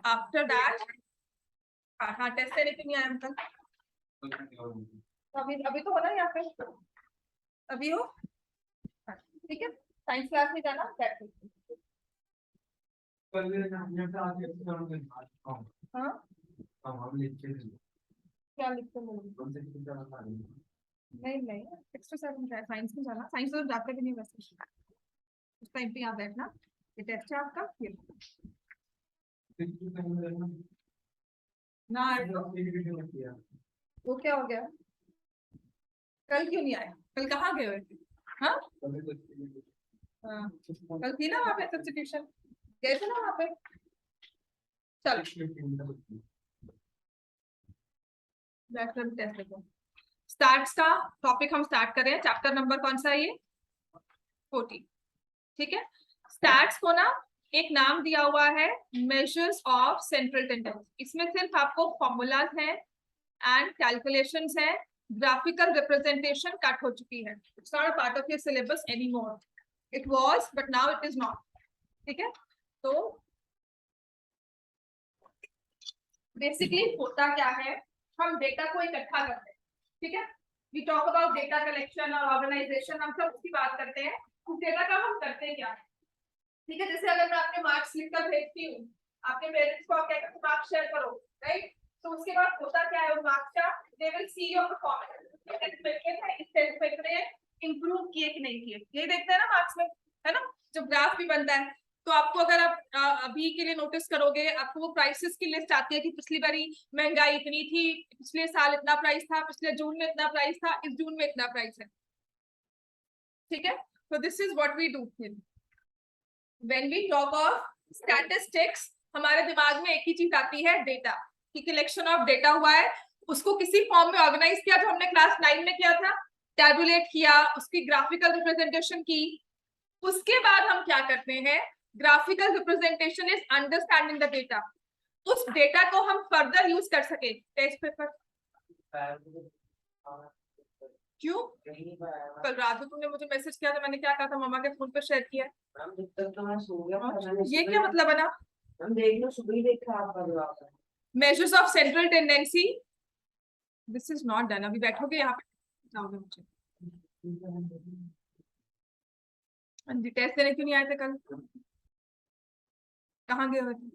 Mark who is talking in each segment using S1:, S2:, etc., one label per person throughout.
S1: After that हाँ test देने क्यों नहीं आया अंकल? अभी तो हो ना यहाँ पे, अभी हो ठीक है। साइंस क्लास में जाना बैठ। हाँ क्या लिखते हो? नहीं नहीं 6 to 7 साइंस में जाना, साइंस तो जाते भी नहीं वैसे, उस टाइम पे यहाँ बैठना। ये टेस्ट है आपका, ये ना वो क्या हो गया? कल क्यों नहीं आया? कल कहाँ गए हुए थे? हाँ कल थी ना वहाँ पे सब्स्टिट्यूशन, गए थे ना वहाँ पे। चलो स्टार्ट्स का टॉपिक हम स्टार्ट कर रहे हैं। चैप्टर नंबर कौन सा है ये? 40। ठीक है। स्टार्ट्स को ना एक नाम दिया हुआ है मेजर्स ऑफ सेंट्रल टेंडेंसी। इसमें सिर्फ आपको फॉर्मूलाज हैं एंड कैलकुलेशंस है, ग्राफिकल रिप्रेजेंटेशन कट हो चुकी है। It's not a part of your syllabus any more, it was but now it is not. ठीक है। तो बेसिकली होता क्या है, हम डेटा को इकट्ठा करते हैं। ठीक है। We talk about data collection और ऑर्गेनाइजेशन, हम सब उसकी बात करते हैं। उस डेटा का हम करते क्या है? ठीक है। जैसे अगर मैं आपके मार्क्स लिखकर भेजती हूँ, आपके पेरेंट्स को आप कहते हैं मार्क्स शेयर करो, राइट? तो उसके बाद होता क्या है, उस मार्क्स का they will see your performance, इस टेस्ट में इंप्रूव किए कि नहीं किए, ये देखते हैं ना मार्क्स में, है ना? जब ग्राफ भी बनता है तो आपको अगर आप अभी के लिए नोटिस करोगे, आपको वो प्राइसेस की लिस्ट आती है कि पिछली बारी महंगाई इतनी थी, पिछले साल इतना प्राइस था, पिछले जून में इतना प्राइस था, इस जून में इतना प्राइस है। ठीक है। तो this is what we do when we talk of statistics. हमारे दिमाग में एक ही चीज आती है, डेटा की कलेक्शन ऑफ डेटा हुआ है, उसको किसी फॉर्म में ऑर्गेनाइज किया, जो हमने क्लास 9 में किया था, टैबुलेट किया, उसकी ग्राफिकल रिप्रेजेंटेशन की। उसके बाद हम क्या करते हैं, graphical representation is understanding the data. उस डेटा को हम फर्दर यूज कर सके टेस्ट पेपर। क्यों? कल रात को तुमने मुझे मैसेज किया था, मैंने क्या कहा था, मामा के फोन पे शेयर किया। ये क्या मतलब है ना? देख लो, सुबह ही देखा आपका measures of central tendency. This is not done. अभी बैठोगे यहाँ पे, जाओगे मुझे। टेस्ट देने क्यों नहीं आए थे कल? कहाँ गए हुए थे?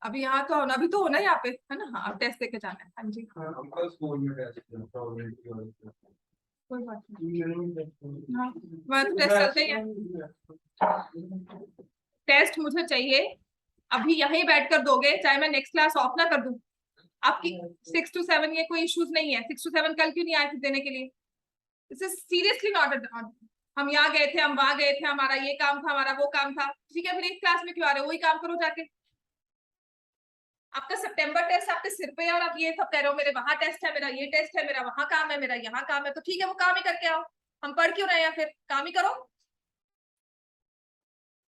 S1: अभी यहाँ तो अभी तो होना यहाँ पे, है ना? हाँ, अब टेस्ट देके जाना है। हाँ जी, कोई बात नहीं। हाँ, तो टेस्ट चलते ही है। टेस्ट मुझे चाहिए अभी यहीं बैठकर दोगे, चाहे मैं नेक्स्ट क्लास ऑफ ना कर दूं। आपकी 6 to 7 ये कोई इश्यूज नहीं है। 6 to 7 कल क्यों नहीं आए थे देने के लिए? This is seriously not a, हम यहाँ गए थे, हम वहां गए थे, हमारा ये काम था, हमारा वो काम था, ठीक है, फिर इस क्लास में क्यों आ रहे हो? वही काम करो जाके। आपका सितंबर टेस्ट आपके सिर पे है और आप ये सब कह रहे हो मेरे वहां टेस्ट है, मेरा ये टेस्ट है, मेरा वहां काम है, मेरा यहाँ काम है। तो ठीक है, वो काम ही करके आओ। हम पढ़ क्यों रहे हैं? फिर काम ही करो।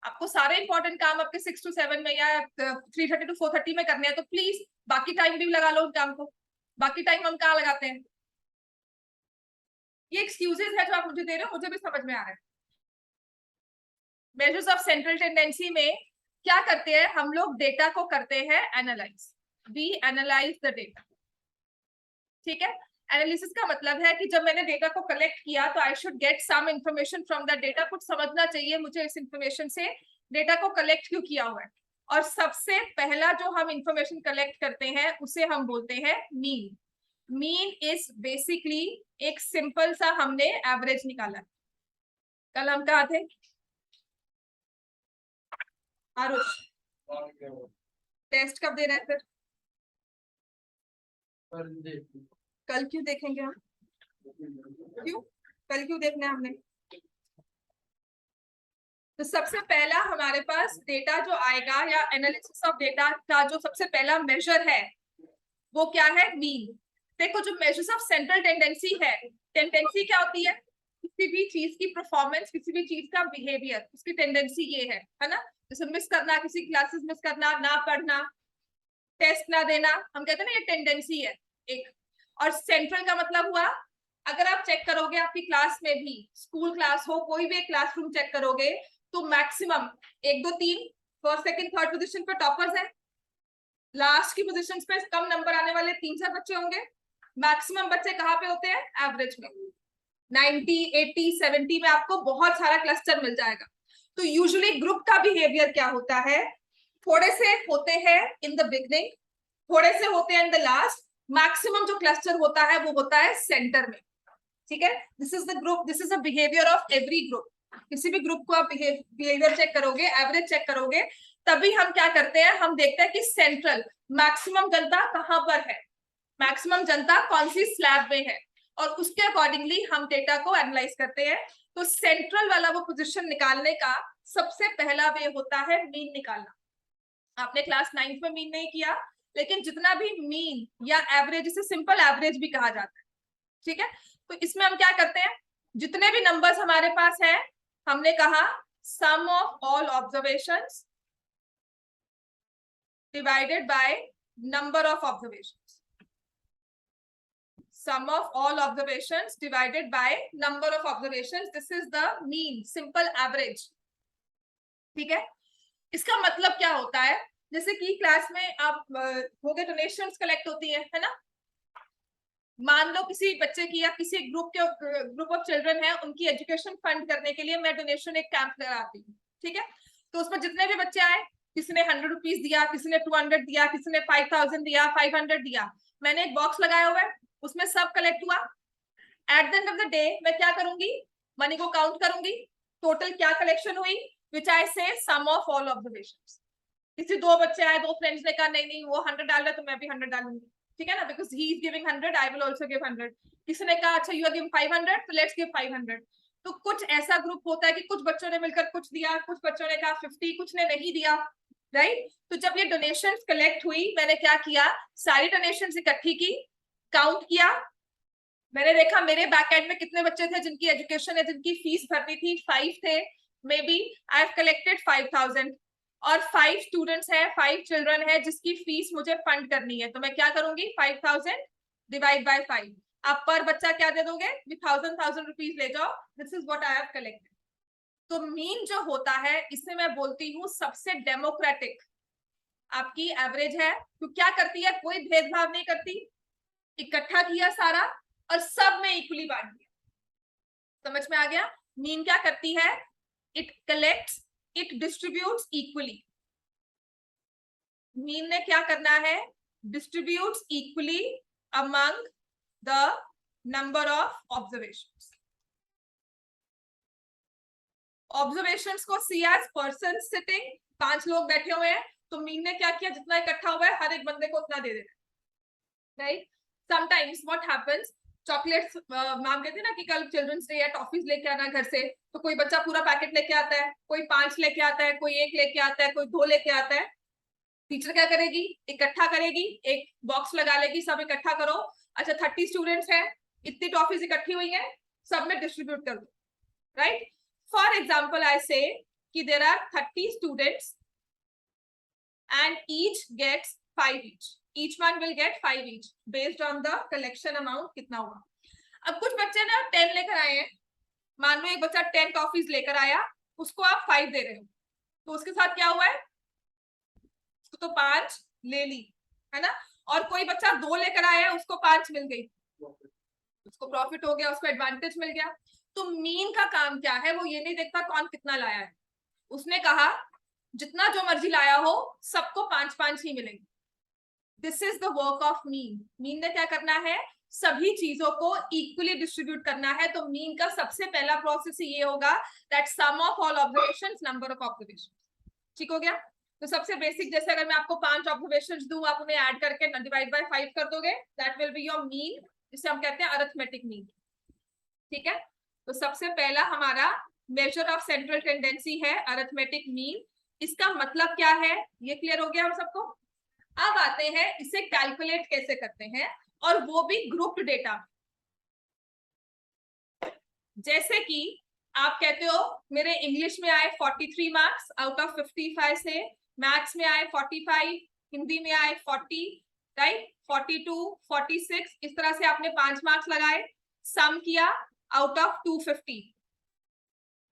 S1: आपको सारे इंपॉर्टेंट काम आपके 6 to 7 में या 3:30 to 4:30 में करने हैं, तो प्लीज बाकी टाइम भी लगा लो उस काम को। बाकी टाइम हम कहाँ लगाते हैं? ये एक्सक्यूजेस है जो आप मुझे दे रहे हो, मुझे भी समझ में आ रहा है। मेजर्स ऑफ सेंट्रल टेंडेंसी में क्या करते हैं हम लोग? डेटा को करते हैं analyse. We analyse the data. ठीक है। एनालिसिस का मतलब है कि जब मैंने डेटा को कलेक्ट किया तो I should get some information from the data. कुछ समझना चाहिए मुझे इस इंफॉर्मेशन से, डेटा को कलेक्ट क्यों किया हुआ है। और सबसे पहला जो हम इंफॉर्मेशन कलेक्ट करते हैं उसे हम बोलते हैं मीन। मीन इज बेसिकली एक सिंपल सा हमने एवरेज निकाला। कल हम कहा थे आरुष? टेस्ट कब दे रहे हैं फिर? कल क्यों देखेंगे हम? क्यों कल क्यों देखना है हमने? तो सबसे पहला हमारे पास डेटा जो आएगा या एनालिसिस ऑफ डेटा का जो सबसे पहला मेजर है वो क्या है? मीन। देखो, जो मेजर्स ऑफ सेंट्रल टेंडेंसी है, टेंडेंसी क्या होती है? किसी भी चीज की परफॉर्मेंस, किसी भी चीज का बिहेवियर, उसकी टेंडेंसी ये है ना? जैसे मिस करना, किसी क्लासेस मिस करना, ना पढ़ना, टेस्ट ना देना, हम कहते हैं ना ये टेंडेंसी है एक। और सेंट्रल का मतलब हुआ, अगर आप चेक करोगे आपकी क्लास में भी, स्कूल क्लास हो, कोई भी एक क्लासरूम चेक करोगे तो maximum 1 2 3 first second third position पर टॉपर्स हैं। लास्ट की पोजीशन पे कम नंबर आने वाले 3-4 बच्चे होंगे। मैक्सिमम बच्चे कहाँ पे होते हैं? एवरेज में। 90, 80, 70 में आपको बहुत सारा क्लस्टर मिल जाएगा। तो यूजुअली ग्रुप का बिहेवियर क्या होता है? थोड़े से होते हैं इन द बिगनिंग, थोड़े से होते हैं इन द लास्ट, मैक्सिमम जो क्लस्टर होता है वो होता है सेंटर में। ठीक है, this is the group, this is the behaviour of every group. किसी भी ग्रुप को आप बिहेवियर चेक करोगे, एवरेज चेक करोगे, तभी हम क्या करते हैं, हम देखते हैं कि सेंट्रल मैक्सिमम जनता कहां पर है, मैक्सिमम जनता कौन सी स्लैब में है, और उसके अकॉर्डिंगली हम डेटा को एनालाइज करते हैं। तो सेंट्रल वाला वो पोजीशन निकालने का सबसे पहला वे होता है मीन निकालना। आपने क्लास 9th में मीन नहीं किया, लेकिन जितना भी मीन या एवरेज, इसे सिंपल एवरेज भी कहा जाता है। ठीक है, तो इसमें हम क्या करते हैं, जितने भी नंबर्स हमारे पास है, हमने कहा sum of all observations divided by number of observations, sum of all observations divided by number of observations, this is the mean, simple average। ठीक है, इसका मतलब क्या होता है, जैसे कि क्लास में आप हो गए डोनेशंस कलेक्ट होती है ना, मान लो किसी बच्चे की या किसी ग्रुप ऑफ चिल्ड्रन है, उनकी एजुकेशन फंड करने के लिए मैं डोनेशन एक कैंप लगाती हूँ। ठीक है, तो उसमें जितने भी बच्चे आए, किसी ने 100 रुपीज दिया, किसी ने 200 दिया, किसी ने 5000 दिया, 500 दिया, मैंने एक बॉक्स लगाया हुआ है, उसमें सब कलेक्ट हुआ। At the end of the day मैं क्या करूंगी, मनी को काउंट करूंगी, टोटल क्या कलेक्शन हुई, विच आई से सम ऑफ ऑल ऑब्जर्वेशंस। किसी दो बच्चे आए, दो फ्रेंड्स ने कहा नहीं नहीं वो 100 डाल रहा है तो मैं भी 100 डालूंगी, ठीक है ना, because he is giving 100, I will also give 100। किसी ने कहा अच्छा यू आर गिविंग 500, तो लेट्स गिव 500। तो कुछ ऐसा ग्रुप होता है कि कुछ बच्चों ने मिलकर कुछ दिया, कुछ बच्चों ने कहा 50, कुछ ने नहीं दिया, राइट। तो जब ये डोनेशन कलेक्ट हुई, मैंने क्या किया, सारी डोनेशन इकट्ठी की, काउंट किया, मैंने देखा मेरे बैक एंड में कितने बच्चे थे जिनकी एजुकेशन है, जिनकी फीस भरनी थी, 5 थे, maybe I have collected 5000, और 5 स्टूडेंट्स है, 5 चिल्ड्रन है जिसकी फीस मुझे फंड करनी है। तो मैं क्या करूंगी, 5000 डिवाइड बाय 5। आप पर बच्चा क्या दे दोगे, 1000 रुपीज ले जाओ, this is what I have collected. तो मीन जो होता है, इसे मैं बोलती हूँ सबसे डेमोक्रेटिक आपकी एवरेज है। तो क्या करती है, कोई भेदभाव नहीं करती, इकट्ठा किया सारा और सब में इक्वली बांट दिया। समझ में आ गया, मीन क्या करती है, it collects, it distributes equally. Mean ने क्या करना है, distributes equally among the number of observations. Observations को सी एज पर्सन सिटिंग, 5 लोग बैठे हुए हैं, तो मीन ने क्या किया, जितना इकट्ठा हुआ है हर एक बंदे को उतना दे देना, right. Sometimes what happens, chocolates ma'am कहते हैं ना कि कल चिल्ड्रंस डे है, टॉफीज लेके आना घर से, तो कोई बच्चा पूरा पैकेट लेके आता है, कोई 5 लेके आता है, कोई 1 लेके आता है, कोई 2 लेके आता है। टीचर क्या करेगी, इकट्ठा करेगी, एक बॉक्स लगा लेगी, सब इकट्ठा करो, अच्छा 30 स्टूडेंट्स हैं, इतनी टॉफीज इकट्ठी हुई है, सब में डिस्ट्रीब्यूट कर दो, right. For example I say कि there are 30 students and each gets 5 each, each one will get 5 each based on the collection amount कितना हुआ। अब कुछ बच्चे ना 10 लेकर आए हैं, मान लो एक बच्चा 10 टॉफीज लेकर आया, उसको आप 5 दे रहे हो, तो उसके साथ क्या हुआ है, उसको तो 5 ले ली है ना, और कोई बच्चा 2 लेकर आया है, उसको 5 मिल गई, उसको प्रॉफिट हो गया, उसको एडवांटेज मिल गया। तो मीन का काम क्या है, वो ये नहीं देखता कौन कितना लाया है, उसने कहा जितना जो मर्जी लाया हो सबको 5-5 ही मिलेंगे। This is the work of mean. Mean ने क्या करना है, सभी चीजों को इक्वली डिस्ट्रीब्यूट करना है। तो मीन का सबसे पहला प्रोसेस ये होगा that sum of all observations, number of observations. ठीक हो गया। तो सबसे बेसिक, जैसे अगर मैं आपको 5 ऑब्जर्वेशंस दूं, आप उन्हें ऐड करके डिवाइड बाय 5 कर दोगे, that will be your mean, जिसे हम कहते हैं अरिथमेटिक मीन। ठीक है, तो सबसे पहला हमारा मेजर ऑफ सेंट्रल टेंडेंसी है अरिथमेटिक मीन। इसका मतलब क्या है, ये क्लियर हो गया हम सबको। अब आते हैं इसे कैलकुलेट कैसे करते हैं, और वो भी ग्रुप्ड डेटा। जैसे कि आप कहते हो मेरे इंग्लिश में आए 43 मार्क्स आउट ऑफ 55 से, मैथ्स में आए 45, हिंदी में आए 40, राइट, 42, 46, इस तरह से आपने 5 मार्क्स लगाए, सम किया आउट ऑफ 250।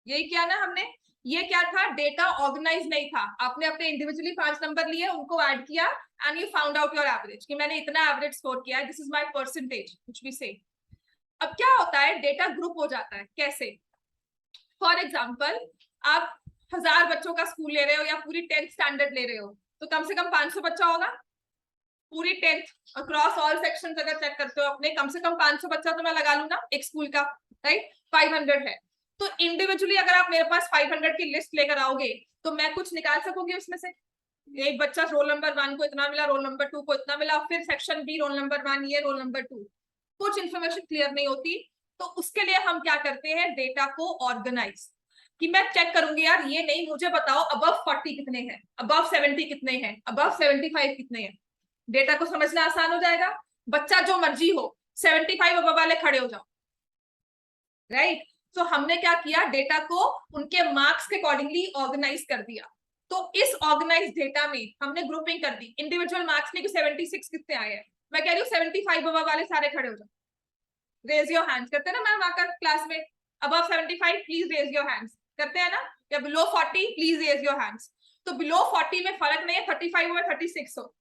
S1: यही किया ना हमने। ये क्या था, डेटा ऑर्गेनाइज नहीं था, आपने अपने इंडिविजुअली 5 नंबर लिए, उनको ऐड किया and you found out your average कि मैंने इतना एवरेज स्कोर किया है, दिस इज माय परसेंटेज, कुछ भी से। अब क्या होता है, डेटा ग्रुप हो जाता है। कैसे? फॉर एग्जाम्पल, आप 1000 बच्चों का स्कूल ले रहे हो या पूरी 10th स्टैंडर्ड ले रहे हो, तो कम से कम 500 बच्चा होगा। पूरी 10th अक्रॉस ऑल सेक्शंस अगर चेक करते हो अपने, कम से कम 500 बच्चा तो मैं लगा लूँ ना एक स्कूल का, राइट? 500 है, तो इंडिविजुअली अगर आप मेरे पास 500 की लिस्ट लेकर आओगे तो मैं कुछ निकाल सकूंगी उसमें से। एक बच्चा रोल नंबर 1 को इतना मिला, रोल नंबर 2 को इतना मिला, फिर सेक्शन बी रोल नंबर 1 ये रोल नंबर 2, कुछ इंफॉर्मेशन क्लियर नहीं होती। तो उसके लिए हम क्या करते हैं, डेटा को ऑर्गेनाइज, कि मैं चेक करूंगी यार ये नहीं, मुझे बताओ अबव 40 कितने हैं, अबव 70 कितने हैं, अबव 75 कितने हैं। डेटा को समझना आसान हो जाएगा। बच्चा जो मर्जी हो, 75 अबव वाले खड़े हो जाओ, राइट? तो हमने क्या किया, डेटा को उनके मार्क्स के अकॉर्डिंगली ऑर्गेनाइज कर दिया। तो इस ऑर्गेनाइज डेटा में हमने ग्रुपिंग कर दी, इंडिविजुअल मार्क्स नहीं कि 76 कितने आए हैं, मैं कह रही हूँ 75 अबव वाले सारे खड़े हो जाओ, रेज योर हैंड्स करते हैं ना मैम आकर क्लास में, above 75 please raise your hands करते हैं ना, या below 40 please raise your hands. तो बिलो 40 में फर्क नहीं है, 35 हो 36 हो,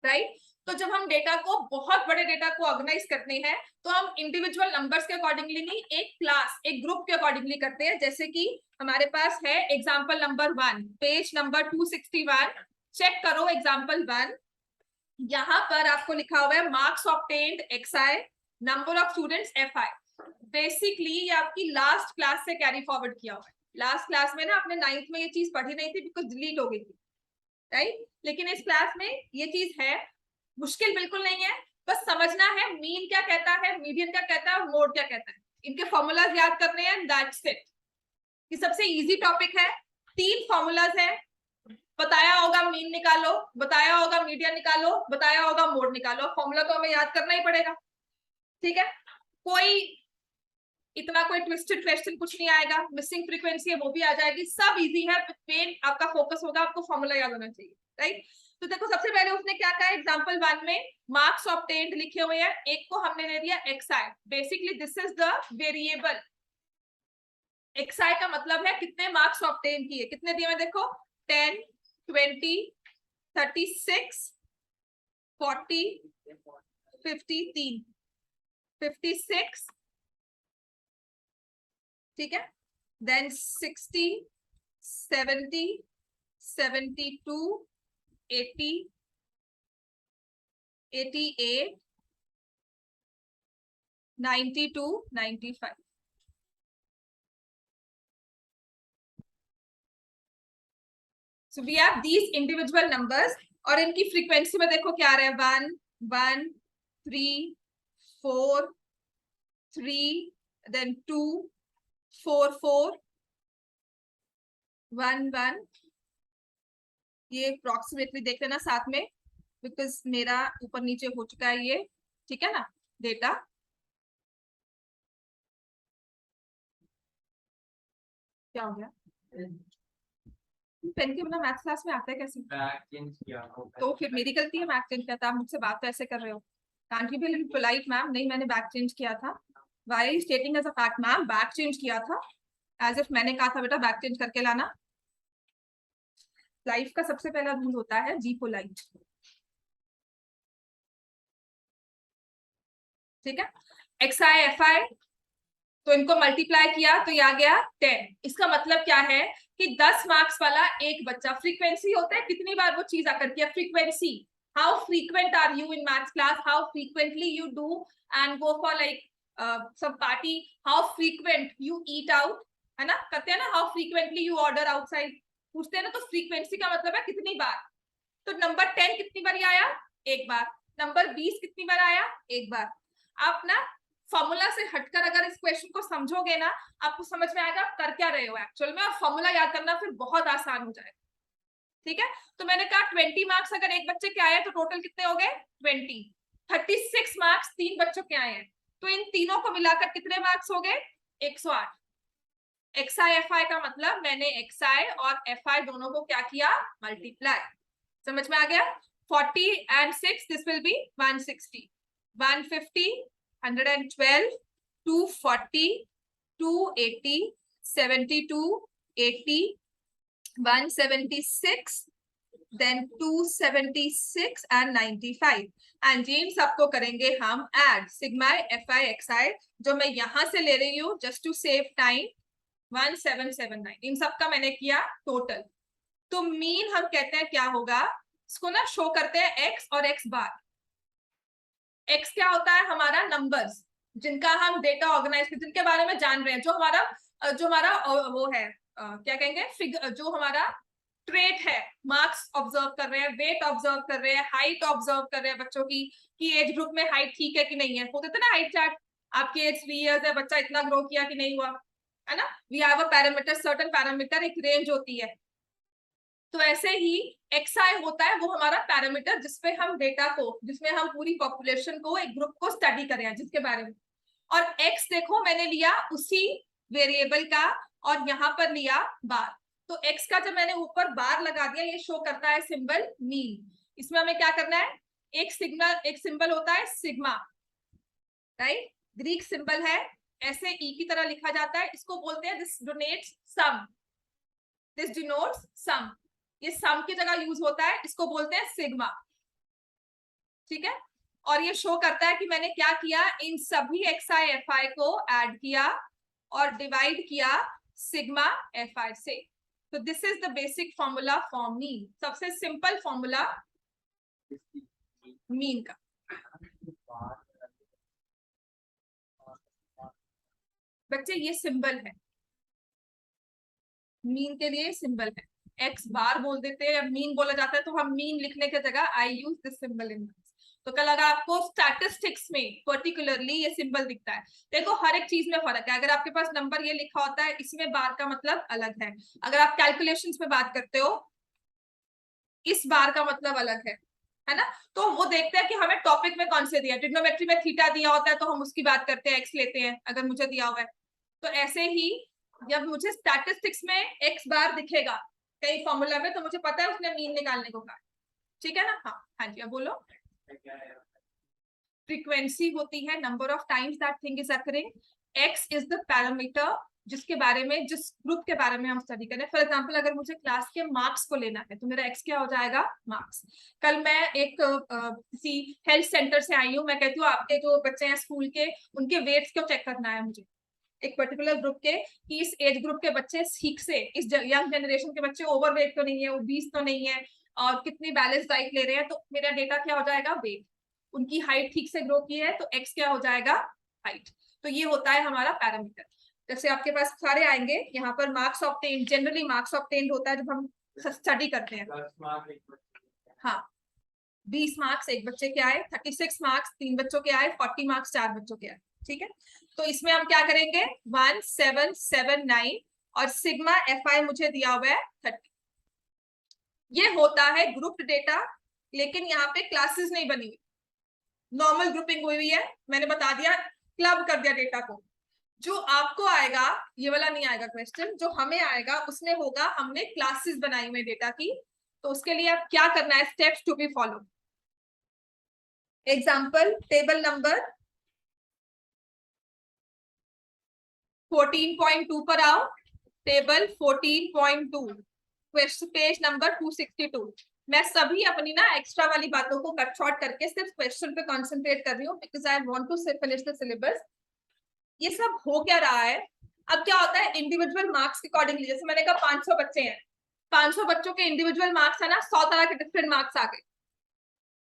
S1: राइट? तो जब हम डेटा को, बहुत बड़े डेटा को ऑर्गेनाइज करते हैं, तो हम इंडिविजुअल नंबर्स के अकॉर्डिंगली नहीं, एक क्लास, एक ग्रुप के अकॉर्डिंगली करते हैं। जैसे कि हमारे पास है example number 1, page number 261, check करो एग्जाम्पल 1। यहाँ पर आपको लिखा हुआ है marks obtained XI, number of students FI। Basically ये आपकी लास्ट क्लास से कैरी फॉरवर्ड किया हुआ है। लास्ट क्लास में ना आपने 9th में ये चीज पढ़ी नहीं थी बिकॉज डिलीट हो गई थी, राइट? लेकिन इस क्लास में ये चीज है, मुश्किल बिल्कुल नहीं है, बस समझना है मीन क्या कहता है, मीडियन क्या कहता है और मोड क्या कहता है, इनके फॉर्मूलाज याद करने हैं, दैट्स इट। ये सबसे इजी टॉपिक है। 3 फॉर्मूलाज है, बताया होगा मीन निकालो, बताया होगा मीडियन निकालो, बताया होगा मोड निकालो। फॉर्मूला तो हमें याद करना ही पड़ेगा, ठीक है? कोई इतना कोई ट्विस्टेड क्वेश्चन कुछ नहीं आएगा, मिसिंग फ्रीक्वेंसी है वो भी आ जाएगी, सब इजी है। मेन आपका फोकस होगा, आपको फॉर्मूला याद होना चाहिए, राइट? तो देखो सबसे पहले उसने क्या कहा, एग्जांपल 1 में मार्क्स ऑब्टेन्ड लिखे हुए हैं, एक को हमने दे दिया XI। Basically this is the variable. XI का मतलब है कितने मार्क्स ऑब्टेन किए, कितने दिए मैं देखो, 10, 20, 36, 40, 53, 56, ठीक है, then 60, 70, 72, 80, 88, 92, 95। So we have these individual numbers, और इनकी फ्रीक्वेंसी में देखो क्या आ रहा है, 1, 1, 3, 4, 3, then 2, 4, 4, 1, 1। ये अप्रोक्सीमेटली देख लेना साथ में, बिकॉज मेरा ऊपर नीचे हो चुका है ये, ठीक है ना डेटा। क्या हो गया, पेन के बिना मैथ्स क्लास में आता है कैसे? तो फिर मेरी गलती है, मैथ चेंज किया था, आप मुझसे बात तो ऐसे कर रहे हो। Can't you be little polite ma'am? नहीं, मैंने बैक चेंज किया था। Why are you stating as a fact ma'am? Back change किया था, एज इफ मैंने कहा था बेटा बैक चेंज करके लाना। लाइफ का सबसे पहला रूल होता है जी पोलाइट, ठीक है? XI FI, तो इनको मल्टीप्लाई किया तो ये आ गया 10। इसका मतलब क्या है कि 10 मार्क्स वाला एक बच्चा, फ्रीक्वेंसी होता है कितनी बार वो चीज आकर किया, frequency, how frequent are you in maths class, how frequently you do and go for like some party, how frequent you eat out, है ना, करते हैं ना, how frequently you order outside, पूछते हैं ना। तो फ्रीक्वेंसी का मतलब है कितनी बार। तो नंबर 10 कितनी बार आया, एक बार। नंबर 20 कितनी बार आया, एक बार। आप ना फॉर्मूला से हटकर अगर इस क्वेश्चन को समझोगे ना, आपको समझ में आएगा कर क्या रहे हो एक्चुअल में, और फॉर्मूला याद करना फिर बहुत आसान हो जाएगा, ठीक है? तो मैंने कहा 20 मार्क्स अगर एक बच्चे के आए तो टोटल कितने हो गए, 20। 36 मार्क्स 3 बच्चों के आए हैं, तो इन तीनों को मिलाकर कितने मार्क्स हो गए, 108। XI FI का मतलब मैंने XI और FI दोनों को क्या किया, मल्टीप्लाई। समझ में आ गया? 40 and 6, this will be 160, 150, 112, 240, 280, 72, 80, 176, then 276 and 95 and in सबको करेंगे हम ऐड सिग्मा fi xi जो मैं यहां से ले रही हूँ जस्ट टू सेव टाइम 1779 इन सबका मैंने किया टोटल। तो मीन हम कहते हैं क्या होगा, इसको ना शो करते हैं x और x बार। x क्या होता है, हमारा नंबर्स जिनका हम डेटा ऑर्गेनाइज जिनके बारे में जान रहे हैं, जो हमारा वो है क्या कहेंगे जो हमारा ट्रेट है, मार्क्स ऑब्जर्व कर रहे हैं, वेट ऑब्जर्व कर रहे हैं, हाइट ऑब्जर्व कर रहे हैं बच्चों की कि एज ग्रुप में हाइट ठीक है कि नहीं है। होते थे ना हाइट चार्ट, आपकी एज 3 इयर्स है, बच्चा इतना ग्रो किया कि नहीं हुआ, है ना। We have a parameter, certain parameter, एक रेंज होती है। तो ऐसे ही XI होता है वो हमारा पैरामीटर जिसपे हम डेटा को, जिसमें हम पूरी पॉपुलेशन को, एक ग्रुप को स्टडी करें जिसके बारे में। और X देखो मैंने लिया उसी वेरिएबल का और यहाँ पर लिया बार। तो X का जब मैंने ऊपर बार लगा दिया, ये शो करता है सिंबल मीन। इसमें हमें क्या करना है, एक सिंबल होता है सिग्मा, राइट, ग्रीक सिंबल है, ऐसे ई की तरह लिखा जाता है, इसको बोलते हैं this denotes sum, this denotes sum, ये सम की जगह यूज होता है, इसको बोलते हैं सिग्मा, ठीक है। और ये शो करता है कि मैंने क्या किया, इन सभी XI FI को ऐड किया और डिवाइड किया सिग्मा FI से। तो this is the basic formula for mean, सबसे सिंपल फॉर्मूला मीन का। बच्चे ये सिंबल है, मीन के लिए सिंबल है, एक्स बार बोल देते हैं, मीन बोला जाता है, तो हम मीन लिखने की जगह आई यूज दिस सिंबल इन। तो कल अगर आपको स्टैटिस्टिक्स में पर्टिकुलरली ये सिंबल दिखता है, देखो हर एक चीज में फर्क है। अगर आपके पास नंबर ये लिखा होता है, इसमें बार का मतलब अलग है। अगर आप कैलकुलेशंस में बात करते हो, इस बार का मतलब अलग है ना। तो वो देखते हैं कि हमें टॉपिक में कौन से दिया, ट्रिग्नोमेट्री में थीटा दिया होता है तो हम उसकी बात करते हैं, एक्स लेते हैं अगर मुझे दिया हुआ है। तो ऐसे ही जब मुझे स्टैटिस्टिक्स में एक्स बार दिखेगा कई फॉर्मूला में, तो मुझे पता है उसने मीन निकालने को कहा, ठीक है ना। हाँ हाँ जी, अब बोलो। फ्रीक्वेंसी होती है number of times that thing is occurring. X is the parameter जिसके बारे में, जिस ग्रुप के बारे में हम स्टडी करें। फॉर एग्जांपल अगर मुझे क्लास के मार्क्स को लेना है तो मेरा एक्स क्या हो जाएगा, मार्क्स। कल मैं एक किसी हेल्थ सेंटर से आई हूँ, मैं कहती हूँ आपके जो बच्चे हैं स्कूल के, उनके वेट्स को चेक करना है मुझे, एक पर्टिकुलर ग्रुप के, कि इस एज ग्रुप के बच्चे ठीक से, इस यंग जनरेशन के बच्चे ओवरवेट तो नहीं है, ओबीस तो नहीं है, और कितनी बैलेंस डाइट ले रहे हैं। तो मेरा डेटा क्या हो जाएगा, वेट। उनकी हाइट ठीक से ग्रो की है तो एक्स क्या हो जाएगा, हाइट। तो ये होता है हमारा पैरामीटर। जैसे आपके पास सारे आएंगे यहाँ पर, marks obtain, generally marks obtain होता है जब हम स्टडी करते हैं। हाँ, 20 मार्क्स एक बच्चे के आए, 36 मार्क्स 3 बच्चों के आए, 40 मार्क्स 4 बच्चों के आए, ठीक है। तो इसमें हम क्या करेंगे, 1779 और सिग्मा FI मुझे दिया हुआ है 30। ये होता है ग्रुप्ड डेटा, लेकिन यहाँ पे क्लासेस नहीं बनी हुई, नॉर्मल ग्रुपिंग हुई हुई है। मैंने बता दिया, क्लब कर दिया डेटा को। जो आपको आएगा ये वाला नहीं आएगा क्वेश्चन, जो हमें आएगा उसमें होगा हमने क्लासेस बनाई हुई डेटा की। तो उसके लिए आप क्या करना है, steps to be follow. Example, table number 14.2 पर आओ, टेबल 14.2, पेज नंबर 262। मैं सभी अपनी ना एक्स्ट्रा वाली बातों को कट शॉर्ट करके सिर्फ क्वेश्चन पे कंसंट्रेट कर रही हूँ, because I want to finish the syllabus. ये सब हो क्या रहा है, अब क्या होता है इंडिविजुअल मार्क्स के अकॉर्डिंगली, जैसे मैंने कहा 500 बच्चे हैं, 500 बच्चों के इंडिविजुअल मार्क्स है ना, 100 तरह के डिफरेंट मार्क्स आ गए,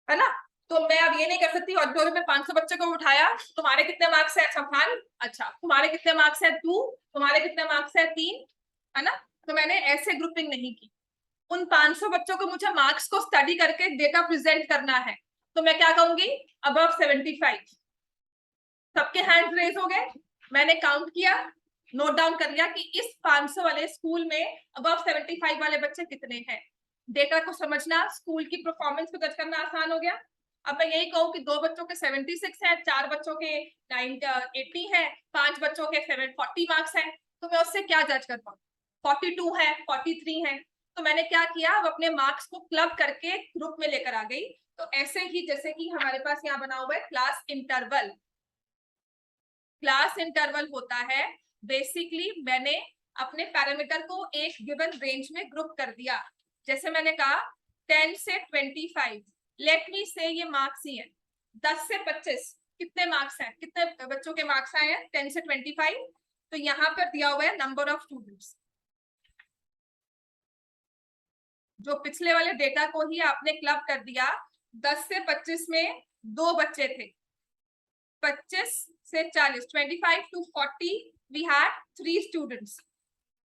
S1: है ना। तो मैं अब ये नहीं कर सकती ऑडिटोरियम में 500 बच्चों को उठाया, तुम्हारे कितने मार्क्स है सफान, अच्छा तुम्हारे कितने मार्क्स है 2, तुम्हारे कितने मार्क्स है 3, है ना। तो मैंने ऐसे ग्रुपिंग नहीं की। उन 500 बच्चों को मुझे मार्क्स को स्टडी करके डेटा प्रेजेंट करना है, तो मैं क्या कहूंगी, अबव 75। सबके हैंड रेज हो गए, मैंने काउंट किया, नोट डाउन कर लिया कि इस 500 वाले स्कूल में अबव 75 वाले बच्चे कितने हैं। डेटा को समझना, स्कूल की परफॉर्मेंस को जज करना आसान हो गया। अब मैं यही कहूँ कि 2 बच्चों के 76 है, 4 बच्चों के 80 है, 5 बच्चों के 740 मार्क्स है, तो मैं उससे क्या जज कर पाऊँ, 42 है, 43 है। तो मैंने क्या किया, अब अपने मार्क्स को क्लब करके ग्रुप में लेकर आ गई। तो ऐसे ही जैसे कि हमारे पास यहाँ बना हुआ है क्लास इंटरवल। क्लास इंटरवल होता है बेसिकली, मैंने अपने पैरामीटर को एक गिवन रेंज में ग्रुप कर दिया। जैसे मैंने कहा 10 से 25, लेट मी से ये मार्क्स ही है। 10 से 25 कितने मार्क्स हैं, कितने बच्चों के मार्क्स आए हैं 10 से 25? तो यहाँ पर दिया हुआ है नंबर ऑफ स्टूडेंट्स। जो पिछले वाले डेटा को ही आपने क्लब कर दिया, 10 से 25 में 2 बच्चे थे, 25 से 40, 25 to 40 we had 3 students,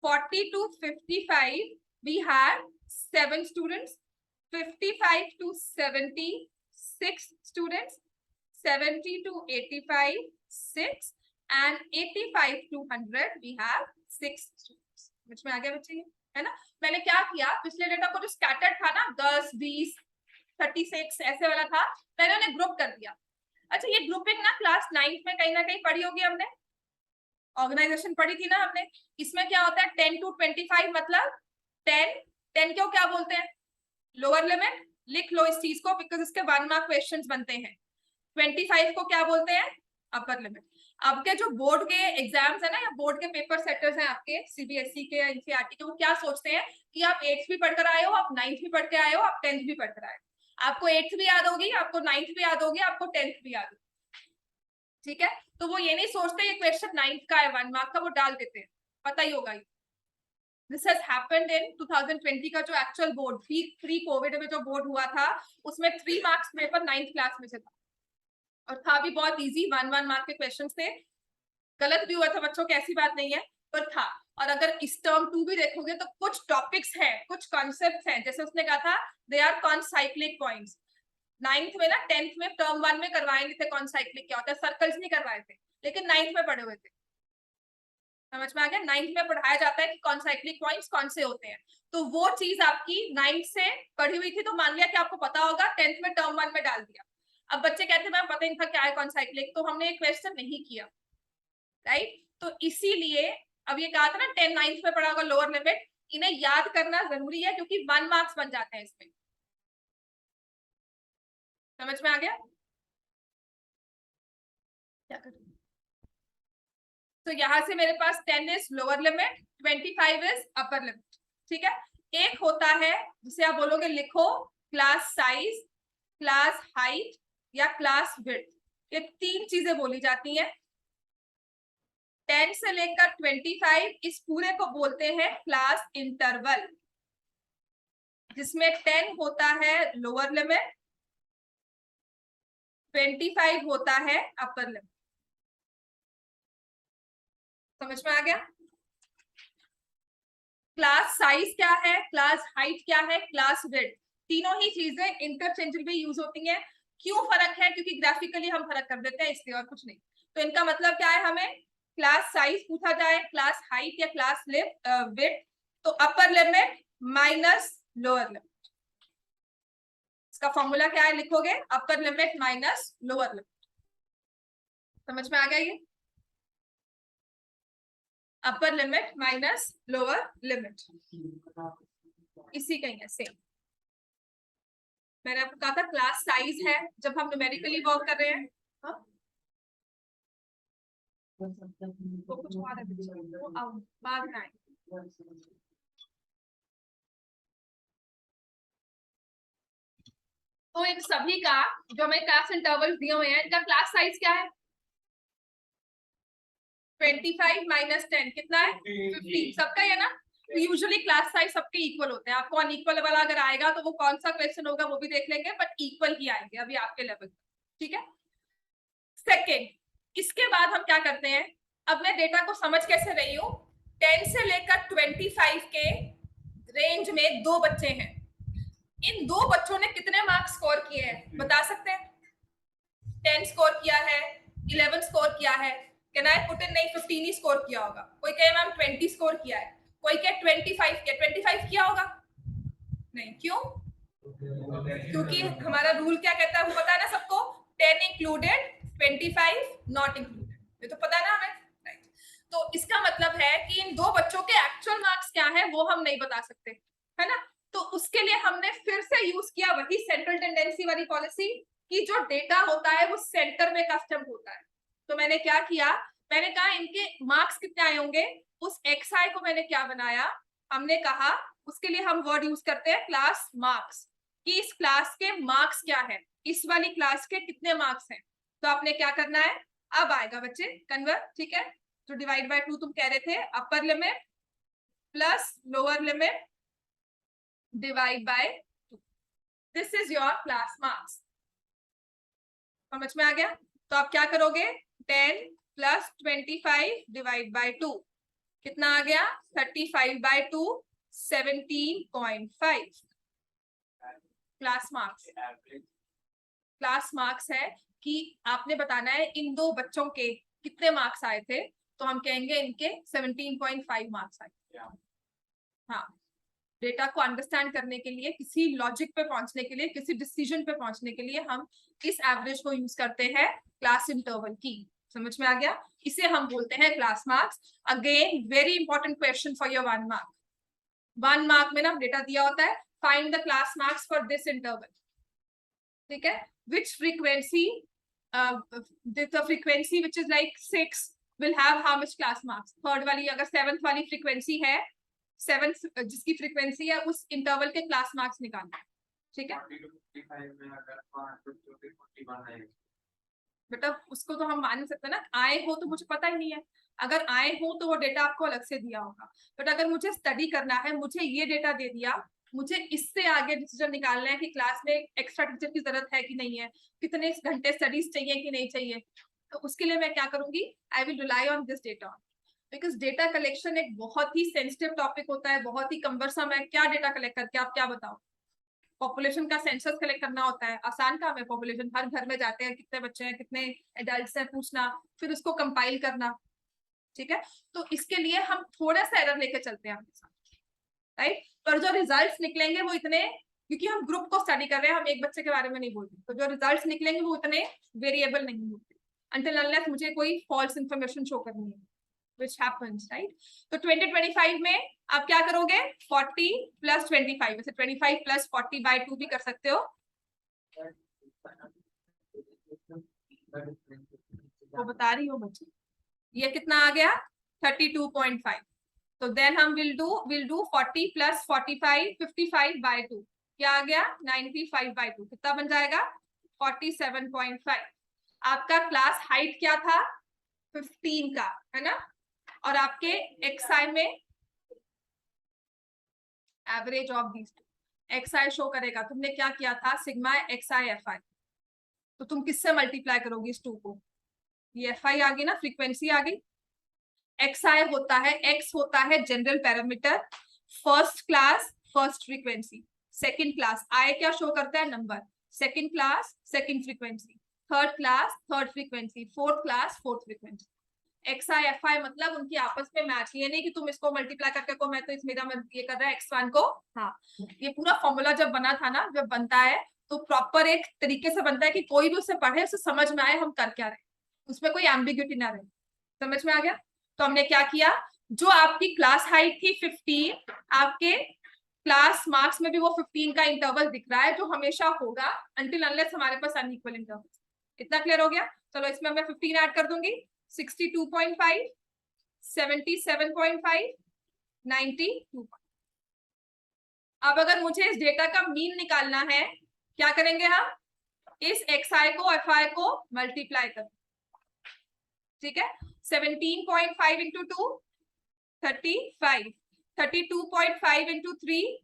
S1: 40 to 55 we had 7 students, 55 to 70 6 students, 70 to 85 6, and 85 to 100 we have 6 students। समझ में आ गया बच्चे, है ना? मैंने क्या किया, पिछले डेटा को जो स्कैटर्ड था ना 10 20 36 ऐसे वाला था, मैंने उन्हें ग्रुप कर दिया। अच्छा, ये ग्रुपिंग ना क्लास 9th में कहीं ना कहीं पढ़ी होगी हमने, ऑर्गेनाइजेशन पढ़ी थी ना हमने। इसमें क्या होता है 10 to 25 मतलब 10 क्यों क्या बोलते हैं, लोअर लिमिट। लिख लो इस चीज को, बिकॉज इसके 1 मार्क क्वेश्चंस बनते हैं। 25 को क्या बोलते हैं, अपर लिमिट। आपके जो बोर्ड के एग्जाम्स है ना, या बोर्ड के पेपर सेटर्स हैं आपके सीबीएसई के या एनसीईआरटी के, वो क्या सोचते हैं कि आप 8th भी पढ़कर आए हो, आप 9th भी पढ़ के आए हो, आप 10th भी पढ़कर आए हो। आपको 8th भी याद होगी, आपको 9th भी याद होगी, आपको 10th भी याद होगी, ठीक है? तो वो ये नहीं सोचते ये क्वेश्चन 9th का है 1 मार्क का, वो डाल देते हैं, पता ही होगा। दिस हैज हैपेंड इन 2020 का जो एक्चुअल बोर्ड प्री कोविड में जो बोर्ड हुआ था, उसमें 3 मार्क्स पेपर 9th क्लास में से था, और था भी बहुत इजी, 1 मार्क के क्वेश्चंस थे। गलत भी हुआ था बच्चों की, ऐसी बात नहीं है, पर था। और अगर इस टर्म 2 भी देखोगे तो कुछ टॉपिक्स हैं, कुछ कॉन्सेप्ट्स हैं, जैसे उसने कहा था दे आर कॉनसाइक्लिक पॉइंट्स। 9th में ना 10th में टर्म 1 में करवाए नहीं थे कॉनसाइक्लिक क्या होता है, सर्कल्स नहीं करवाए थे, लेकिन 9th में पढ़े हुए थे। समझ में आ गया? 9th में पढ़ाया जाता है कि कॉनसाइक्लिक पॉइंट्स कौन से होते हैं, तो वो चीज आपकी 9th से पढ़ी हुई थी, तो मान लिया कि आपको पता होगा, 10th में टर्म 1 में डाल दिया। अब बच्चे कहते हैं मैम पता नहीं था क्या है कॉनसाइक्लिक, तो हमने एक क्वेश्चन नहीं किया, राइट? तो इसीलिए अब ये कहा था ना 10 9th में पढ़ा होगा लोअर लिमिट, इन्हें याद करना जरूरी है, क्योंकि 1 मार्क्स बन जाते हैं इसमें। समझ में आ गया? क्या करूं? तो यहां से मेरे पास 10 is lower limit, 25 is upper limit, ठीक है? एक होता है जिसे आप बोलोगे लिखो क्लास साइज, क्लास हाइट या क्लास विड्थ, ये 3 चीजें बोली जाती हैं। 10 से लेकर 25 इस पूरे को बोलते हैं क्लास इंटरवल, जिसमें 10 होता है लोअर लिमिट, 25 होता है अपर लिमिट। समझ में आ गया? क्लास साइज क्या है, क्लास हाइट क्या है, क्लास विड्थ, तीनों ही चीजें इंटरचेंजेबल यूज होती हैं। क्यों फर्क है? क्योंकि ग्राफिकली हम फर्क कर देते हैं इसलिए, और कुछ नहीं। तो इनका मतलब क्या है, हमें क्लास साइज पूछा जाए, क्लास हाइट या क्लास विड्थ, तो upper limit minus lower limit. इसका फॉर्मूला क्या है, लिखोगे upper limit minus lower limit. समझ में आ गया? ये upper limit minus lower limit इसी का ही है, सेम। मैंने आपको कहा था क्लास साइज है जब हम न्यूमेरिकली वर्क कर रहे हैं। तो कुछ और है वो बाद में आएंगे। तो इन सभी का जो हमें क्लास इंटरवल दिए हुए हैं, इनका क्लास साइज क्या है? 25 माइनस 10 कितना है? 15। सबका है ना? तो यूजुअली क्लास साइज सबके इक्वल होते हैं। आपको अनइक्वल वाला अगर आएगा तो वो कौन सा क्वेश्चन होगा वो भी देख लेंगे, बट इक्वल ही आएंगे अभी आपके लेवल, ठीक है? सेकेंड, इसके बाद हम क्या करते हैं, अब मैं डेटा को समझ कैसे रही हूँ, 10 से लेकर 25 के रेंज में 2 बच्चे हैं, इन 2 बच्चों ने कितने मार्क्स स्कोर किए हैं बता सकते हैं? 10 स्कोर किया है, 11 स्कोर किया है, कैन आई पुट इन? नहीं, 15 ही स्कोर किया होगा। कोई कहे मैम 20 स्कोर किया है, कोई कहे 25 किया, 25 किया होगा? नहीं, क्यों? क्योंकि हमारा रूल क्या कहता है वो पता है ना सबको, 10 इंक्लूडेड 25 नॉट इंक्लूडेड, ये तो पता है ना हमें, राइट? तो इसका मतलब है कि इन 2 बच्चों के एक्चुअल मार्क्स क्या है वो हम नहीं बता सकते, है ना? तो उसके लिए हमने फिर से यूज किया वही सेंट्रल टेंडेंसी वाली पॉलिसी, कि जो डेटा होता है वो सेंटर में कस्टम होता है। तो मैंने क्या किया, मैंने कहा इनके मार्क्स कितने आए होंगे, उस xi को मैंने क्या बनाया, हमने कहा उसके लिए हम वर्ड यूज करते हैं क्लास मार्क्स। कि इस क्लास के मार्क्स क्या है, इस वाली क्लास के कितने मार्क्स हैं। तो आपने क्या करना है, अब आएगा बच्चे कन्वर्ट, ठीक है। तो डिवाइड बाय 2 तुम कह रहे थे, upper limit plus lower limit divide by 2, this is your class marks. समझ में आ गया। तो आप क्या करोगे, 10 प्लस 25 डिवाइड बाय 2 कितना आ गया, 35 by 2 17.5 class marks. Class marks है कि आपने बताना है इन दो बच्चों के कितने मार्क्स आए थे, तो हम कहेंगे इनके 17.5 मार्क्स आए। हाँ, डेटा को अंडरस्टैंड करने के लिए, किसी लॉजिक पे पहुंचने के लिए, किसी डिसीजन पे पहुंचने के लिए हम इस एवरेज को यूज करते हैं क्लास इंटरवल की। समझ में आ गया, इसे हम बोलते हैं class marks. Again very important question for your 1 mark. 1 mark में ना डेटा दिया होता है, find the class marks for this interval, ठीक है। which frequency the frequency which is like 6 will have how much class marks। Third वाली अगर 7th वाली फ्रीक्वेंसी है, 7th जिसकी फ्रीक्वेंसी है उस इंटरवल के क्लास मार्क्स निकालना है, ठीक है। बेटा उसको तो हम मान नहीं सकते ना, आए हो तो मुझे पता ही नहीं है, अगर आए हो तो वो डेटा आपको अलग से दिया होगा। बट अगर मुझे स्टडी करना है, मुझे ये डेटा दे दिया, मुझे इससे आगे डिसीजन निकालना है कि क्लास में एक्स्ट्रा टीचर की जरूरत है कि नहीं है, कितने घंटे स्टडीज चाहिए कि नहीं चाहिए, तो उसके लिए मैं क्या करूंगी, I will rely on this data. Because data collection एक बहुत ही सेंसिटिव टॉपिक होता है, बहुत ही कम्बरसम है। क्या डेटा कलेक्ट करके आप क्या बताओ, पॉपुलेशन का सेंसस कलेक्ट करना होता है, आसान काम है। पॉपुलेशन हर घर में जाते हैं, कितने बच्चे हैं, कितने एडल्ट्स हैं पूछना, फिर उसको कंपाइल करना, ठीक है। तो इसके लिए हम थोड़ा सा एरर लेके चलते हैं अपने साथ, राइट। पर जो रिजल्ट्स निकलेंगे वो इतने, क्योंकि हम ग्रुप को स्टडी कर रहे हैं, हम एक बच्चे के बारे में नहीं बोल रहे, तो जो रिजल्ट्स निकलेंगे वो इतने वेरिएबल नहीं होते until unless मुझे कोई फॉल्स इंफॉर्मेशन शो करनी है, which happens, right? तो 2025 में आप क्या करोगे, 40 प्लस 25, वैसे 25 प्लस 40 बाय 2 भी कर सकते हो, वो बता रही हो बच्चे। ये कितना आ गया, 32.5। तो देन हम विल डू 40 प्लस 45 55 बाय 2, क्या आ गया 95 बाय 2, कितना बन जाएगा 47.5। आपका क्लास हाइट क्या था, 15 का है ना, और आपके एक्सआई में average of these two, XI show करेगा तुमने क्या किया था, सिग्मा एक्सआई एफआई। तो तुम किससे मल्टीप्लाई करोगी इस 2 को, ये एफआई आ गई ना, फ्रीक्वेंसी आ गई। एक्सआई होता है, एक्स होता है general parameter, first class first frequency, second class आई क्या शो करता है, number, second class second frequency, third class third frequency, fourth class fourth frequency. X I F I मतलब उनकी आपस में मैच, ये नहीं कि तुम इसको मल्टीप्लाई करके को मैं तो इस मेरा ये कर रहा है x1 को, हाँ। ये पूरा फॉर्मूला जब बना था ना, जब बनता है तो प्रॉपर एक तरीके से बनता है कि कोई भी उसे पढ़े, उसे समझ में आए हम कर क्या रहे, उसमें कोई एम्बिग्यूटी ना रहे। समझ में आ गया। तो हमने क्या किया, जो आपकी क्लास हाइट थी 15, आपके क्लास मार्क्स में भी वो 15 का इंटरवल दिख रहा है, जो हमेशा होगा अंटिल अनलेस हमारे पास अनइक्वल इंटरवल। इतना क्लियर हो गया। चलो इसमें मैं 15 ऐड कर दूंगी, 62.5 77.5 92। अब अगर मुझे इस डेटा का मीन निकालना है, क्या करेंगे हम, इस xi को fi को मल्टीप्लाई कर, ठीक है। 17.5 इंटू 2 35, 32.5 इंटू 3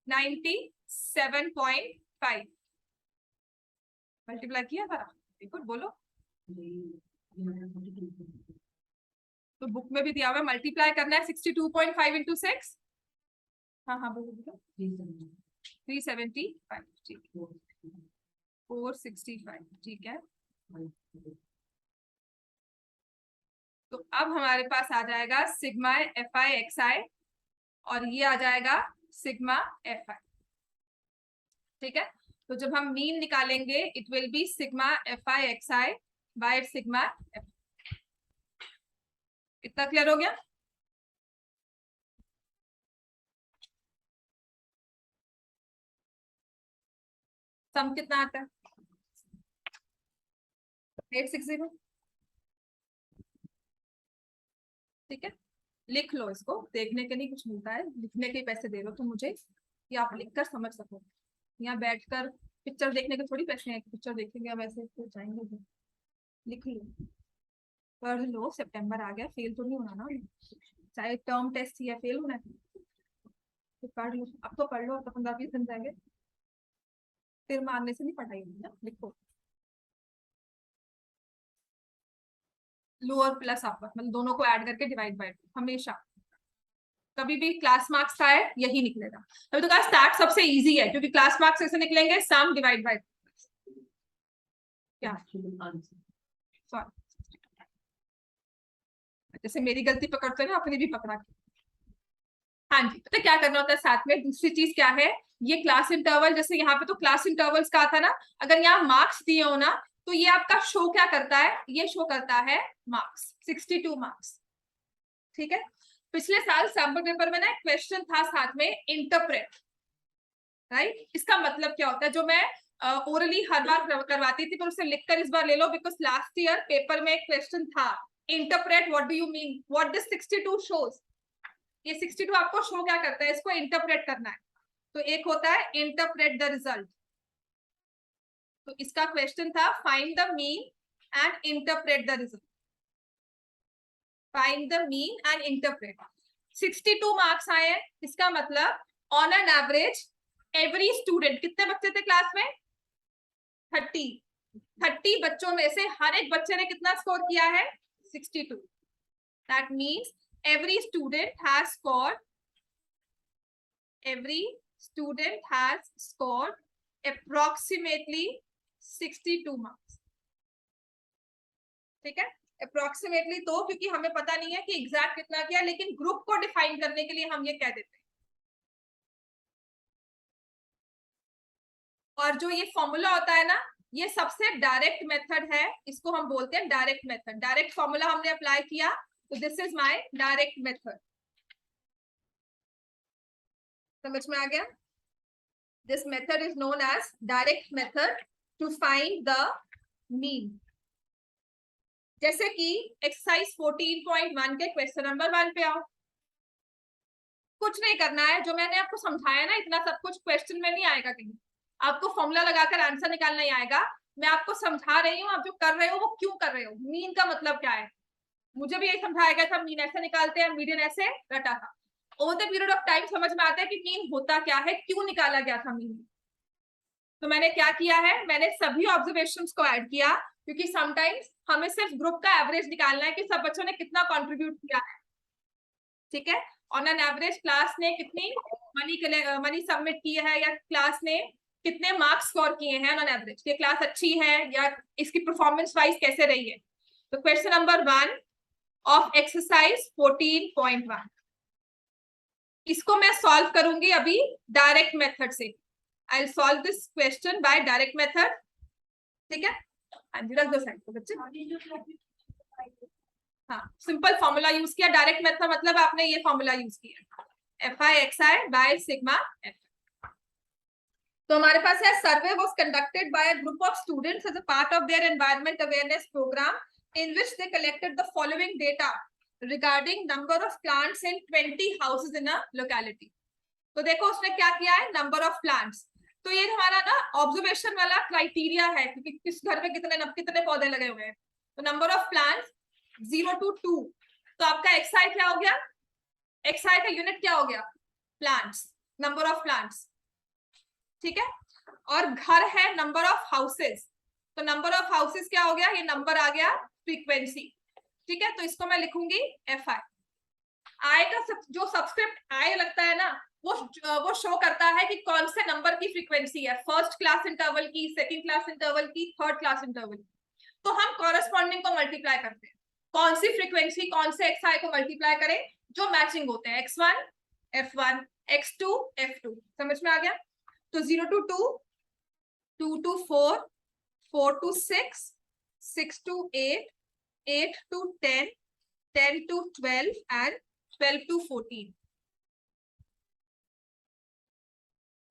S1: 97.5 मल्टीप्लाई किया था, देखो बोलो। तो बुक में भी दिया हुआ है, मल्टीप्लाई करना है 62.5 इंटू 6, हाँ हाँ बोलो 375, ठीक है 465, ठीक है। तो अब हमारे पास आ जाएगा सिग्मा एफ आई एक्स आई, और ये आ जाएगा सिग्मा एफ आई, ठीक है। तो जब हम मीन निकालेंगे it will be sigma F I x I by sigma F. इतना क्लियर हो गया। सम कितना आता है, 860, ठीक है। लिख लो इसको, देखने के नहीं कुछ मिलता है, लिखने के पैसे दे रहे हो तो मुझे, कि आप लिखकर समझ सको। यहाँ बैठकर पिक्चर देखने के थोड़ी पैसे हैं, पिक्चर देखेंगे अब ऐसे तो जाएंगे भी। लिख लो, पढ़ लो, सितंबर आ गया, फेल तो नहीं होना ना, चाहे टर्म टेस्ट ही है, फेल होना है तो पढ़ लो, अब तो पढ़ लो, अब तो 15-20 दिन जाएंगे, फिर मारने से नहीं पढ़ाई होगी ना। लिखो लोअर प्लस अपर, मतलब दोनों को ऐड करके डिवाइड बाय हमेशा, कभी भी क्लास मार्क्स का है यही निकलेगा। अभी तो क्लास स्टार्ट सबसे इजी है क्योंकि क्लास मार्क्स ऐसे निकलेंगे, सम डिवाइड बाय क्या, सॉरी जैसे मेरी गलती पकड़ते हैं ना, अपनी भी पकड़ा के। हाँ जी, पता क्या करना होता है साथ में, दूसरी चीज क्या है, ये क्लास इंटरवल, जैसे यहाँ पे तो क्लास इंटरवल्स का था ना, अगर यहाँ मार्क्स दिए हो ना तो ये आपका शो क्या करता है, ये शो करता है मार्क्स, 62 मार्क्स। ठीक है, पिछले साल सैम्पल पेपर में ना एक क्वेश्चन था साथ में, इंटरप्रेट, राइट, इसका मतलब क्या होता है, जो मैं ओरली हर बार करवाती थी, पर उसे लिखकर इस बार ले लो, बिकॉज लास्ट ईयर पेपर में एक क्वेश्चन था, interpret what do you mean, what this 62 shows, ये 62 आपको शो क्या करता है, इसको इंटरप्रेट करना है। तो एक होता है इंटरप्रेट द रिजल्ट, तो इसका क्वेश्चन था find the mean and interpret the result, find the mean and interpret. 62 marks आए हैं, इसका मतलब on an average every student, कितने बच्चे थे क्लास में, 30 बच्चों में से हर एक बच्चे ने कितना स्कोर किया है, 62। That means every student has scored approximately 62 marks। ठीक है, अप्रोक्सीमेटली तो क्योंकि हमें पता नहीं है कि एग्जैक्ट कितना किया, लेकिन ग्रुप को डिफाइन करने के लिए हम ये कह देते हैं। और जो ये फॉर्मूला होता है ना, ये सबसे डायरेक्ट मेथड है, इसको हम बोलते हैं डायरेक्ट मेथड, डायरेक्ट फॉर्मूला हमने अप्लाई किया, तो this is my direct method. समझ में आ गया, this method is known as direct method to find the mean. जैसे कि एक्सरसाइज 14.1 के क्वेश्चन नंबर 1 पे आओ, कुछ नहीं करना है, जो मैंने आपको समझाया ना, इतना सब कुछ क्वेश्चन में नहीं आएगा कहीं, आपको फॉर्मूला लगाकर आंसर निकालना ही आएगा। मैं आपको समझा रही हूँ, आप जो कर रहे हो वो क्यों कर रहे हो, मीन का मतलब क्या है, मुझे भी यही समझाया गया था, मीन ऐसे निकालते हैं, मीडियन ऐसे रटा था। Over the period of time समझ में आता है कि मीन होता क्या है, क्यों निकाला गया था मीन। तो मैंने क्या किया है, मैंने सभी ऑब्जर्वेशंस को ऐड किया, क्योंकि समटाइम्स हमें सिर्फ ग्रुप का एवरेज निकालना है कि सब बच्चों ने कितना कंट्रीब्यूट किया है। ठीक है, ऑन एन एवरेज क्लास ने कितनी मनी सबमिट की है, या क्लास ने कितने मार्क्स स्कोर किए हैं ऑन एवरेज, ये क्लास अच्छी है या इसकी परफॉर्मेंस वाइज कैसे रही है। तो क्वेश्चन नंबर 1 ऑफ एक्सरसाइज 14.1, इसको मैं सॉल्व करूंगी अभी डायरेक्ट मेथड से। I will solve this question by direct method. ठीक है, रख दो साइड पे बच्चे। हाँ, सिंपल फॉर्मूला यूज किया, डायरेक्ट मेथड मतलब आपने ये फॉर्मूला यूज किया, FI/XI बाय सिग्मा F। तो हमारे पास है, survey was conducted by a group of students as a part of their environment awareness programme in which they collected the following data regarding number of plants in 20 houses in a locality. तो देखो उसने क्या किया है, number of plants, तो ये हमारा ना ऑब्जर्वेशन वाला क्राइटेरिया है, क्योंकि किस घर में कितने पौधे लगे हुए हैं। तो नंबर ऑफ प्लांट्स 0 to 2, तो आपका XI क्या हो गया, XI का यूनिट क्या हो गया, प्लांट्स, नंबर ऑफ प्लांट्स। ठीक है, और घर है नंबर ऑफ हाउसेस, तो नंबर ऑफ हाउसेस क्या हो गया, ये नंबर आ गया फ्रीक्वेंसी। ठीक है, तो इसको मैं लिखूंगी FI। आई का जो सबस्क्रिप्ट आई लगता है ना, वो शो करता है कि कौन से नंबर की फ्रीक्वेंसी है, फर्स्ट क्लास इंटरवल की, सेकंड क्लास इंटरवल की, थर्ड क्लास इंटरवल। तो हम कॉरेस्पॉन्डिंग को मल्टीप्लाई करते हैं, कौन सी फ्रीक्वेंसी कौन से XI को मल्टीप्लाई करें, जो मैचिंग होते हैं, X1 F1 X2 F2। समझ में आ गया, तो 0 to 2, 2 to 4, 4 to 6, 6 to 8, 8 to 10, 10 to 12 and 12 to 14।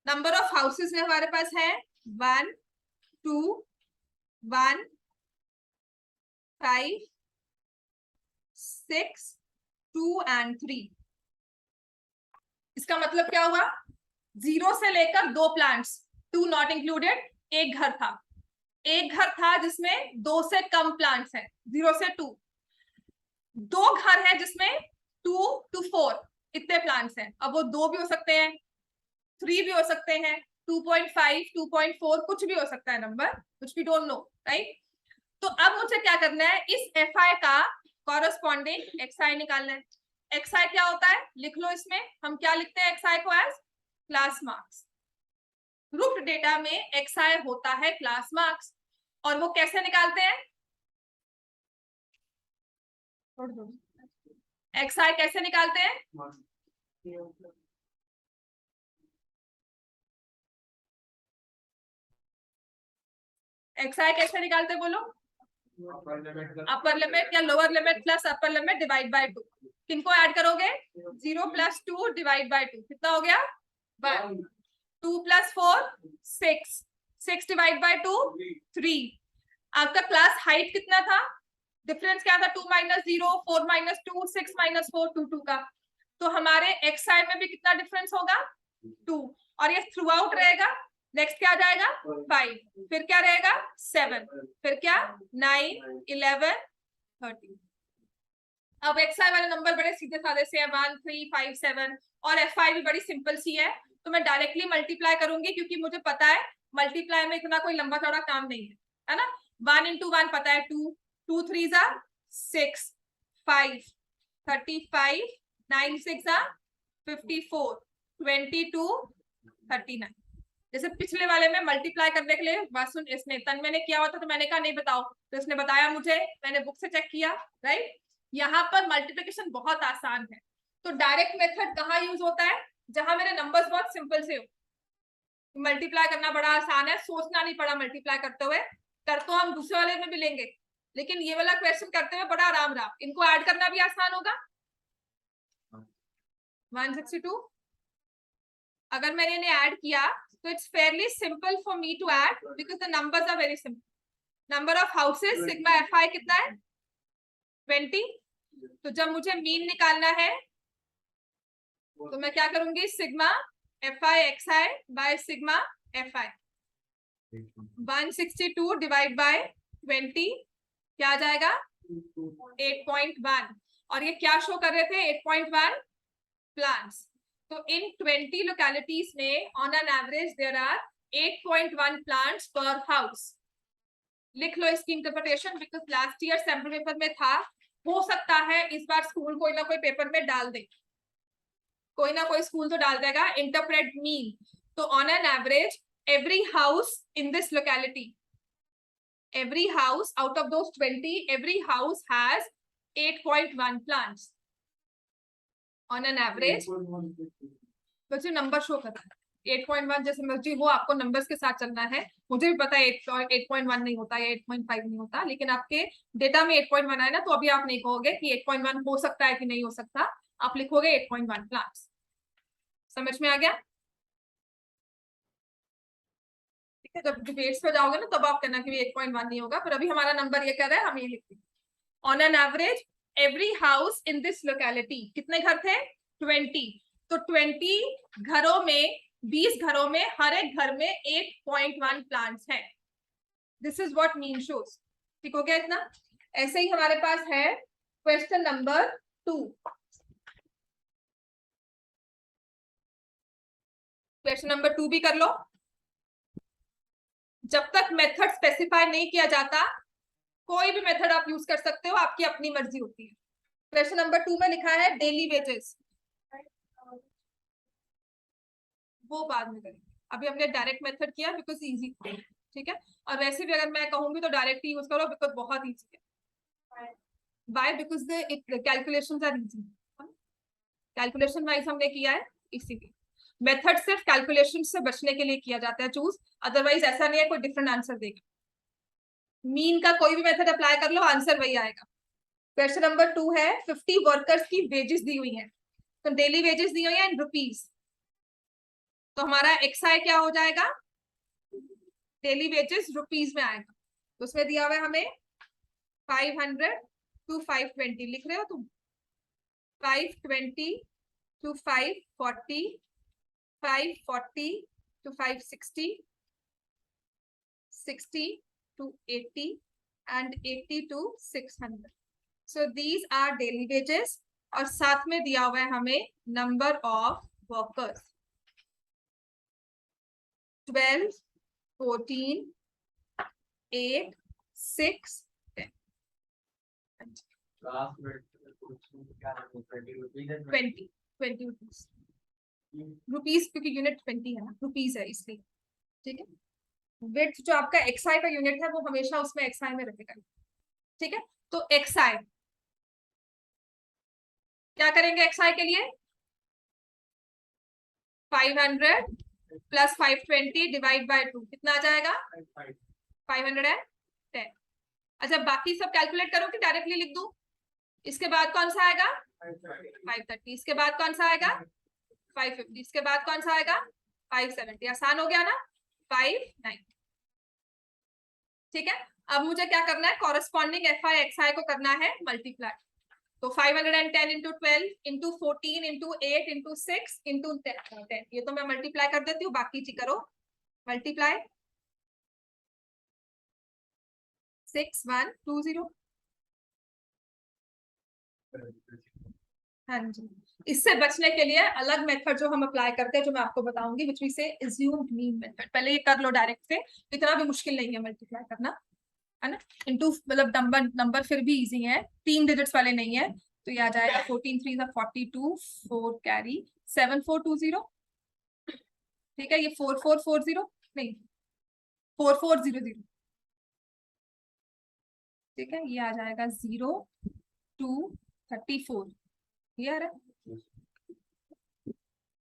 S1: Number of houses में हमारे पास है 1 2 1 5 6 2 and 3। इसका मतलब क्या हुआ, 0 से लेकर 2 प्लांट्स, 2 नॉट इंक्लूडेड, एक घर था जिसमें 2 से कम प्लांट्स हैं, 0 से 2, 2 घर है जिसमें 2 to 4 इतने प्लांट्स हैं। अब वो 2 भी हो सकते हैं, 3 भी हो सकते हैं, 2.5, 2.4 कुछ भी हो सकता है नंबर, कुछ भी डोंट नो, राइट। तो अब मुझे क्या करना है, इस FI का कॉरेस्पॉन्डिंग XI निकालना है। XI क्या होता है लिख लो, इसमें हम क्या लिखते हैं XI को, as class marks. Group data में XI होता है क्लास मार्क्स, और वो कैसे निकालते हैं, XI कैसे निकालते हैं, XI कैसे निकालते हैं बोलो, अपर लिमिट या lower limit plus upper limit divide by 2। किनको ऐड करोगे, 0 + 2 डिवाइड बाय 2 कितना हो गया, 1, 2 + 4 6, 6 डिवाइड बाय 2 3। आपका क्लास हाइट कितना था, डिफरेंस क्या था, 2 - 0, 4 - 2, 6 - 4, 2 2 का। तो हमारे XI में भी कितना डिफरेंस होगा, 2, और ये थ्रू आउट रहेगा। नेक्स्ट क्या आ जाएगा, 5, फिर क्या रहेगा 7, फिर क्या 9, 11, 13। अब XI वाले नंबर बड़े सीधे साधे से है, 1, 3, 5, 7, और FI भी बड़ी सिंपल सी है, तो मैं डायरेक्टली मल्टीप्लाई करूंगी, क्योंकि मुझे पता है मल्टीप्लाई में इतना कोई लंबा चौड़ा काम नहीं है ना। 1 × 1 पता है 2, 2 3 6, 5 35, 9 6 54, 22, 39। जैसे पिछले वाले में मल्टीप्लाई करने के लिए बात सुन, इसने तन्मय ने किया हुआ था, तो मैंने कहा नहीं बताओ, तो इसने बताया मुझे, मैंने बुक से चेक किया, राइट। यहाँ पर मल्टीप्लिकेशन बहुत आसान है। तो डायरेक्ट मेथड कहाँ यूज होता है, जहां मेरे नंबर्स बहुत सिंपल से हो। मल्टीप्लाई करना बड़ा आसान है, सोचना नहीं पड़ा मल्टीप्लाई करते हुए, कर तो हम दूसरे वाले में भी लेंगे, लेकिन ये वाला क्वेश्चन करते हुए बड़ा आराम रहा। इनको ऐड करना भी आसान होगा, 162। अगर मैंने इन्हें ऐड किया तो it's fairly simple for me to add, because the numbers are very simple. Number of houses sigma FI कितना है, 20। तो जब मुझे मीन निकालना है तो मैं क्या करूंगी, sigma FI XI bye sigma FI। 162 divide by 20 क्या आ जाएगा, 8.1। और ये क्या शो कर रहे थे, 8.1 प्लांट्स। तो इन 20 लोकेलिटीज में on an average there are 8.1 plants per house. लिख लो इसकी interpretation, because last year sample paper में था, हो सकता है इस बार स्कूल कोई ना कोई पेपर में डाल दे, कोई ना कोई स्कूल तो डाल देगा, इंटरप्रेट मीन। तो on an average every house in this locality, every house out of those 20, every house has 8.1 plants on an average। बच्चे नंबर शो कर रहा है 8.1, जैसे मर्जी वो, आपको नंबर्स के साथ चलना है। मुझे भी पता है 8.1 नहीं होता है, 8.5 नहीं होता, लेकिन आपके डेटा में 8.1 आए ना, तो अभी आप नहीं कहोगे कि 8.1 हो सकता है कि नहीं हो सकता, आप लिखोगे 8.1 प्लांट्स। समझ में आ गया, ठीक है। जब डिबेट्स पे जाओगे ना, तब आप कहना कि 8.1 नहीं होगा, पर अभी हमारा नंबर ये कह रहा है, हम ये लिखते हैं। On an average every house in this locality, कितने घर थे, 20। तो 20 घरों में, 20 घरों में हर एक घर में 8.1 प्लांट्स हैं। This is what mean shows. ठीक हो गया इतना। ऐसे ही हमारे पास है क्वेश्चन नंबर 2। क्वेश्चन नंबर 2 भी कर लो। जब तक मेथड स्पेसिफाई नहीं किया जाता, कोई भी मेथड आप यूज कर सकते हो, आपकी अपनी मर्जी होती है। क्वेश्चन नंबर 2 में लिखा है डेली वेजेस, वो बाद में करेंगे, अभी हमने डायरेक्ट मेथड किया बिकॉज इजी, ठीक है। और वैसे भी अगर मैं कहूंगी तो डायरेक्ट ही यूज करो, बिकॉज बहुत इजी है। By because the calculations are easy, calculation wise हमने किया है, इसीलिए मेथड सिर्फ कैलकुलेशन से बचने के लिए किया जाता है चूज, अदरवाइज ऐसा नहीं है कोई डिफरेंट आंसर देगा। मीन का कोई भी मेथड अप्लाई कर लो, आंसर वही आएगा। क्वेश्चन नंबर 2 है, 50 वर्कर्स की वेजेस दी हुई है, तो डेली वेजेस दी हुई है इन रुपीज। तो हमारा XI क्या हो जाएगा, डेली वेजेस रुपीज में आएगा। तो उसमें दिया हुआ है हमें 500 to 520, लिख रहे हो तुम, 520 to 540, 540 to 560, 60 to 80 and 80 to 600. So these are daily wages और साथ में दिया हुआ है हमें number of workers 12, 14, 8, 6, 10. 20 rupees. Rupees क्योंकि यूनिट 20 है ना, रुपीस है इसलिए, ठीक है। विड्थ जो आपका एक्सआई का यूनिट है वो हमेशा उसमें एक्सआई में रहेगा, ठीक है। तो एक्सआई क्या करेंगे एक्सआई के लिए 500 प्लस 520 डिवाइड बाय 2 कितना आ जाएगा 510। अच्छा बाकी सब कैलकुलेट करो कि डायरेक्टली लिख दूं। इसके बाद कौन सा आएगा 530, इसके बाद कौन सा आएगा 550, इसके बाद कौन सा आएगा 570। आसान हो गया ना 590, ठीक है। अब मुझे क्या करना है कॉरेस्पॉन्डिंग एफआई एक्सआई को करना है मल्टीप्लाई। तो 510 into 12 into 14 into 8 into 6 into 10, ये तो मैं मल्टीप्लाई कर देती हूँ, बाकी चीज करो मल्टीप्लाई 6120। हाँ जी, इससे बचने के लिए अलग मेथड जो हम अप्लाई करते हैं जो मैं आपको बताऊंगी, विच वी से अज्यूम्ड मीन मेथड। पहले ये कर लो डायरेक्ट से, इतना भी मुश्किल नहीं है मल्टीप्लाई करना, है ना। इनटू मतलब नंबर फिर भी इजी है, 3 डिजिट्स वाले नहीं है। तो ये आ जाएगा 14 3 42, 4 कैरी 7420, ठीक है। ये 4440 नहीं 4400, ठीक है। ये आ जाएगा 0234, ये आ रहा है।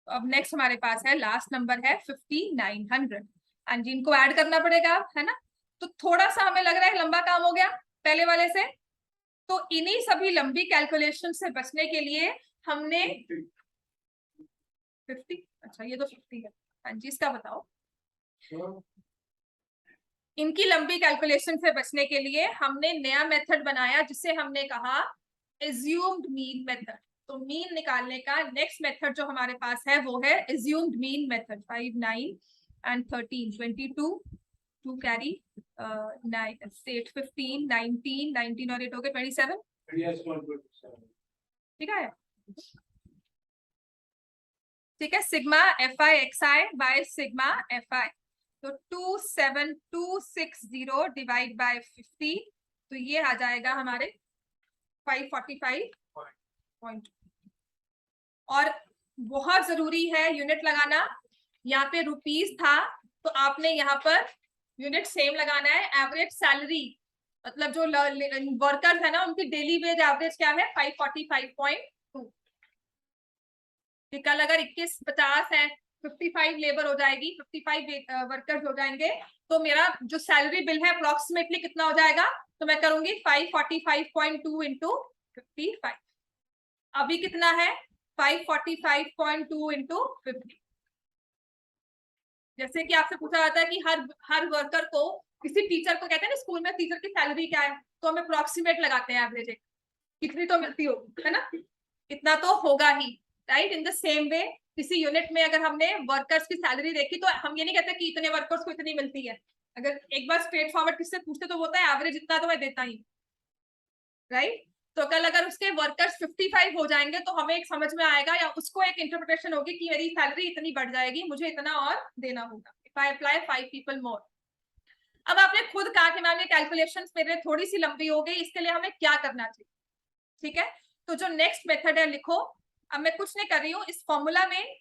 S1: अब नेक्स्ट हमारे पास है लास्ट नंबर है 5900 एंड इनको ऐड करना पड़ेगा, है ना। तो थोड़ा सा हमें लग रहा है लंबा काम हो गया पहले वाले से, तो इन्हीं सभी लंबी कैलकुलेशन से बचने के लिए हमने 50, अच्छा ये तो 50 है, हाँ जी इसका बताओ। इनकी लंबी कैलकुलेशन से बचने के लिए हमने नया मेथड बनाया जिसे हमने कहा एज्यूम्ड मीन मेथड। तो मीन निकालने का नेक्स्ट मेथड जो हमारे पास है वो है assumed mean method. 5 9 and 13 22, 2 carry 9 8 15 19 19 और 8 हो गए 27, ठीक है। ठीक है, sigma F I x I by sigma F आई। तो 27260 डिवाइड बाय 50, तो ये आ जाएगा हमारे 545 और बहुत जरूरी है यूनिट लगाना। यहाँ पे रुपीस था तो आपने यहाँ पर यूनिट सेम लगाना है। एवरेज सैलरी मतलब जो वर्कर्स है ना उनकी डेली वेज एवरेज क्या है 545.2। कल अगर 2150 है 55 लेबर हो जाएगी, 55 वर्कर्स हो जाएंगे, तो मेरा जो सैलरी बिल है अप्रोक्सीमेटली कितना हो जाएगा। तो मैं करूंगी 545.2 इंटू 55। अभी कितना है 545.2 इंटू 50। जैसे कि आपसे पूछा जाता है कि हर वर्कर को, किसी टीचर को कहते हैं ना स्कूल में टीचर की सैलरी क्या है, तो हम अप्रोक्सीमेट लगाते हैं एवरेज, कितनी तो मिलती होगी, है ना, इतना तो होगा ही, right. In the same way किसी यूनिट में अगर हमने वर्कर्स की सैलरी देखी तो हम ये नहीं कहते कि इतने वर्कर्स को इतनी मिलती है। अगर एक बार स्ट्रेट फॉरवर्ड किससे पूछते तो बोलता है एवरेज इतना तो मैं देता ही, राइट। तो कल अगर उसके वर्कर्स 55 हो जाएंगे तो हमें एक समझ में आएगा या उसको एक इंटरप्रिटेशन होगी कि मेरी सैलरी इतनी बढ़ जाएगी, मुझे इतना और देना होगा। If I apply 5 people more. अब आपने खुद कहा कि मैम ये कैलकुलेशंस मेरे थोड़ी सी लंबी हो गई, इसके लिए हमें क्या करना चाहिए, ठीक है। तो जो नेक्स्ट मेथड है लिखो। अब मैं कुछ नहीं कर रही हूँ, इस फॉर्मूला में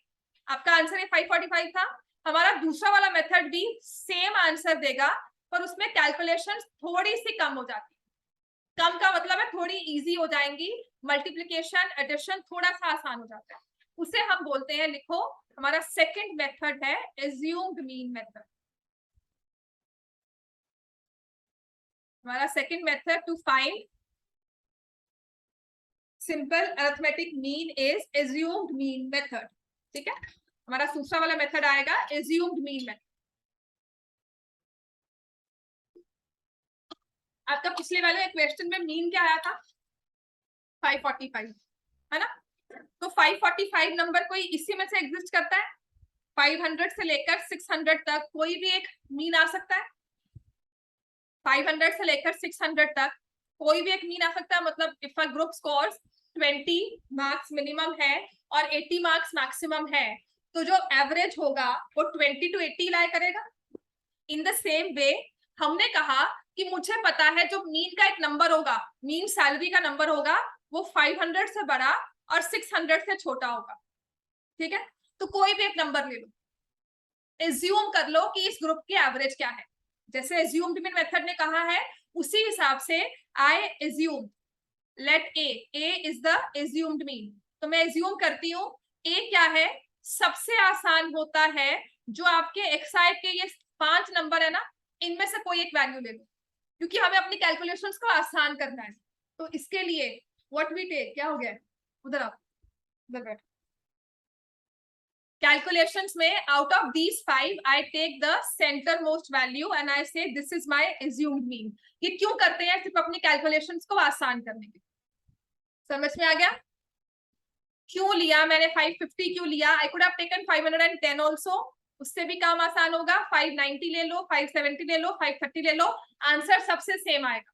S1: आपका आंसर है 545 था। हमारा दूसरा वाला मेथड भी सेम आंसर देगा पर उसमें कैलकुलेशन थोड़ी सी कम हो जाती है। कम का मतलब है थोड़ी इजी हो जाएंगी, मल्टीप्लिकेशन एडिशन थोड़ा सा आसान हो जाता है, उसे हम बोलते हैं, लिखो हमारा सेकंड मेथड है एज्यूम्ड मीन मेथड। हमारा second method to find simple arithmetic mean is assumed mean method, ठीक है। हमारा दूसरा वाला मेथड आएगा एज्यूम्ड मीन मेथड। आपका पिछले वाले क्वेश्चन में मीन क्या आया था 545, है ना। तो 545 नंबर कोई इसी में से एग्जिस्ट करता है, 500 से लेकर 600 तक कोई भी एक मीन आ सकता है, 500 से लेकर 600 तक कोई भी एक मीन आ सकता है। मतलब if a group scores 20 marks minimum है और 80 मार्क्स मैक्सिमम है, तो जो एवरेज होगा वो 20 to 80 लाया करेगा। इन द सेम वे हमने कहा कि मुझे पता है जो मीन का एक नंबर होगा, मीन सैलरी का नंबर होगा, वो 500 से बड़ा और 600 से छोटा होगा। ठीक है, तो कोई भी एक नंबर ले लो, एज्यूम कर लो कि इस ग्रुप की एवरेज क्या है। जैसे एज्यूम्ड मीन मेथड ने कहा है, उसी हिसाब से I assume let A is the assumed mean. तो मैं एज्यूम करती हूँ ए क्या है, सबसे आसान होता है जो आपके एक्सआई के ये 5 नंबर है ना, इनमें से कोई एक वैल्यू ले लो, क्योंकि हमें अपनी कैलकुलेशंस को आसान करना है। तो इसके लिए व्हाट वी टेक, क्या हो गया, उधर आप उधर बैठ, calculations में out of these 5 I take the center most value and I say this is my assumed mean। ये क्यों करते हैं, सिर्फ अपनी कैलकुलेशंस को आसान करने के। समझ में आ गया क्यों लिया मैंने 550 क्यों लिया। I could have taken 510 also, उससे भी काम आसान होगा। 590 ले लो, 570 ले लो, 530 ले लो, आंसर सबसे सेम आएगा।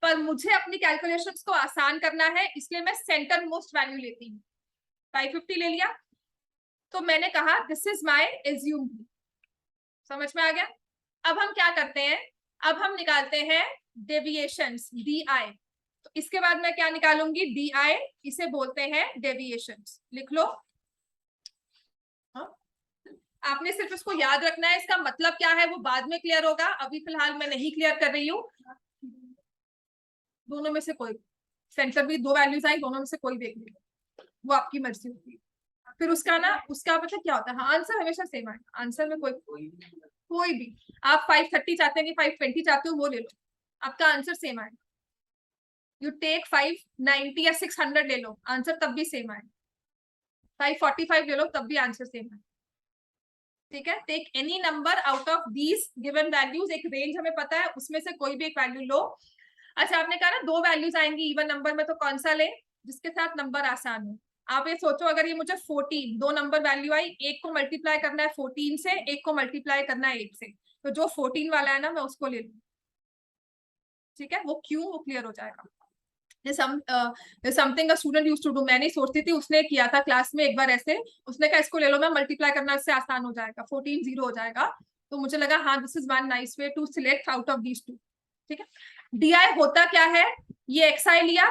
S1: पर मुझे अपनी कैलकुलेशंस को आसान करना है, इसलिए मैं सेंटर मोस्ट वैल्यू लेती हूँ। 550 ले लिया, तो मैंने कहा दिस इज माई एज्यूम्ड। समझ में आ गया। अब हम क्या करते हैं, अब हम निकालते हैं डेविएशंस, डी आई। तो इसके बाद मैं क्या निकालूंगी, डी आई, इसे बोलते हैं डेविएशंस। लिख लो। हाँ? आपने सिर्फ इसको याद रखना है, इसका मतलब क्या है वो बाद में क्लियर होगा, अभी फिलहाल मैं नहीं क्लियर कर रही हूँ। दोनों में से कोई, सेंटर भी 2 वैल्यूज आई, दोनों में से कोई देख लीजिए, वो आपकी मर्जी होती है। फिर उसका ना, उसका मतलब क्या होता है, हाँ, आंसर हमेशा सेम आएगा। आंसर में कोई भी आप 530 चाहते हैं कि 520 चाहते हो, वो ले लो, आपका आंसर सेम आएगा। यू टेक 590 या 600 ले लो, आंसर तब भी सेम आएगा। 545 ले लो, तब भी आंसर सेम आएगा। ठीक है, take any number out of these given values, एक रेंज हमें पता है, उसमें से कोई भी एक वैल्यू लो। अच्छा, आपने कहा ना 2 वैल्यूज आएंगी इवन नंबर में, तो कौन सा ले, जिसके साथ नंबर आसान हो। आप ये सोचो, अगर ये मुझे 14 2 नंबर वैल्यू आई, एक को मल्टीप्लाई करना है 14 से, एक को मल्टीप्लाई करना है 8 से, तो जो 14 वाला है ना, मैं उसको ले लूँ। ठीक है, वो क्यों, वो क्लियर हो जाएगा। Something student used to do, मैं नहीं सोचती थी, उसने किया था क्लास में एक बार ऐसे, उसने कहा इसको ले लो, मैं मल्टीप्लाई करना इससे आसान हो जाएगा, 14 0 हो जाएगा। तो मुझे लगा हाँ, this is one nice way to select out of these 2। ठीक है, डी आई होता क्या है, ये एक्स आई लिया,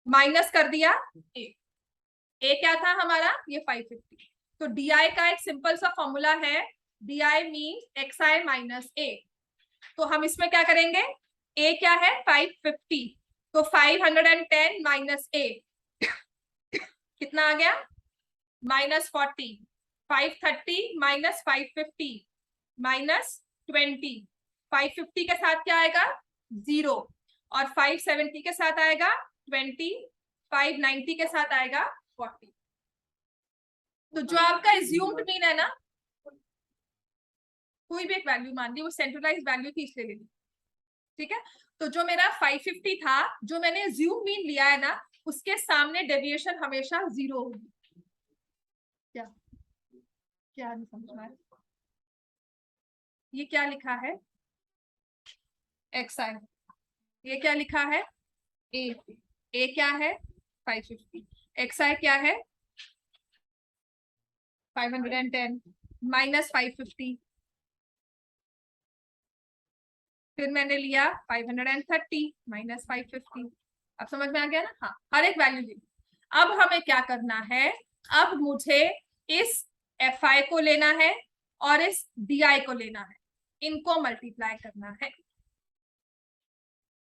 S1: माइनस कर दिया ए क्या था हमारा, ये 550। तो डी आई का एक सिंपल सा फॉर्मूला है, D I mean X I minus A. तो हम इसमें क्या करेंगे, ए क्या है 550, तो 510 माइनस ए कितना आ गया, -40। 530 माइनस 550 -20। 550 के साथ क्या आएगा 0, और 570 के साथ आएगा 20, 590 के साथ आएगा 40। तो जो आपका एज्यूम्ड मीन है ना, कोई भी एक वैल्यू मान ली, वो सेंट्रलाइज वैल्यू थी इसलिए ले ली। ठीक है, तो जो मेरा 550 था, जो मैंने एज्यूम मीन लिया है ना, उसके सामने डेविएशन हमेशा 0 होगी। क्या क्या नहीं समझ में आया, ये क्या लिखा है एक्स आई, ये क्या लिखा है ए क्या है 550, एक्स आई क्या है 510 माइनस 550, फिर मैंने लिया 530 माइनस 550। अब समझ में आ गया ना, हाँ, हर एक वैल्यू ली। अब हमें क्या करना है, अब मुझे इस एफ आई को लेना है और इस डी आई को लेना है, इनको मल्टीप्लाई करना है।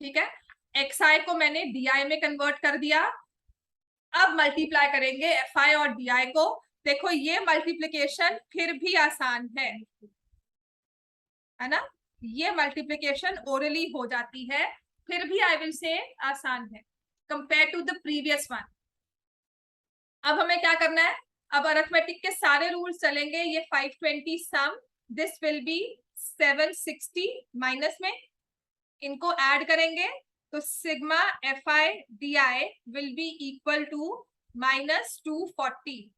S1: ठीक है, एक्स आई को मैंने डी आई में कन्वर्ट कर दिया, अब मल्टीप्लाई करेंगे एफ आई और डी आई को। देखो ये मल्टीप्लीकेशन फिर भी आसान है ना, ये मल्टीप्लीकेशन ओरली हो जाती है, फिर भी आई विल से आसान है compare to the previous one. अब हमें क्या करना है, अब अरिथमेटिक के सारे रूल्स चलेंगे। ये 520 sum, this will be 760 minus में, इनको ऐड करेंगे तो sigma F I D I will be equal to -240।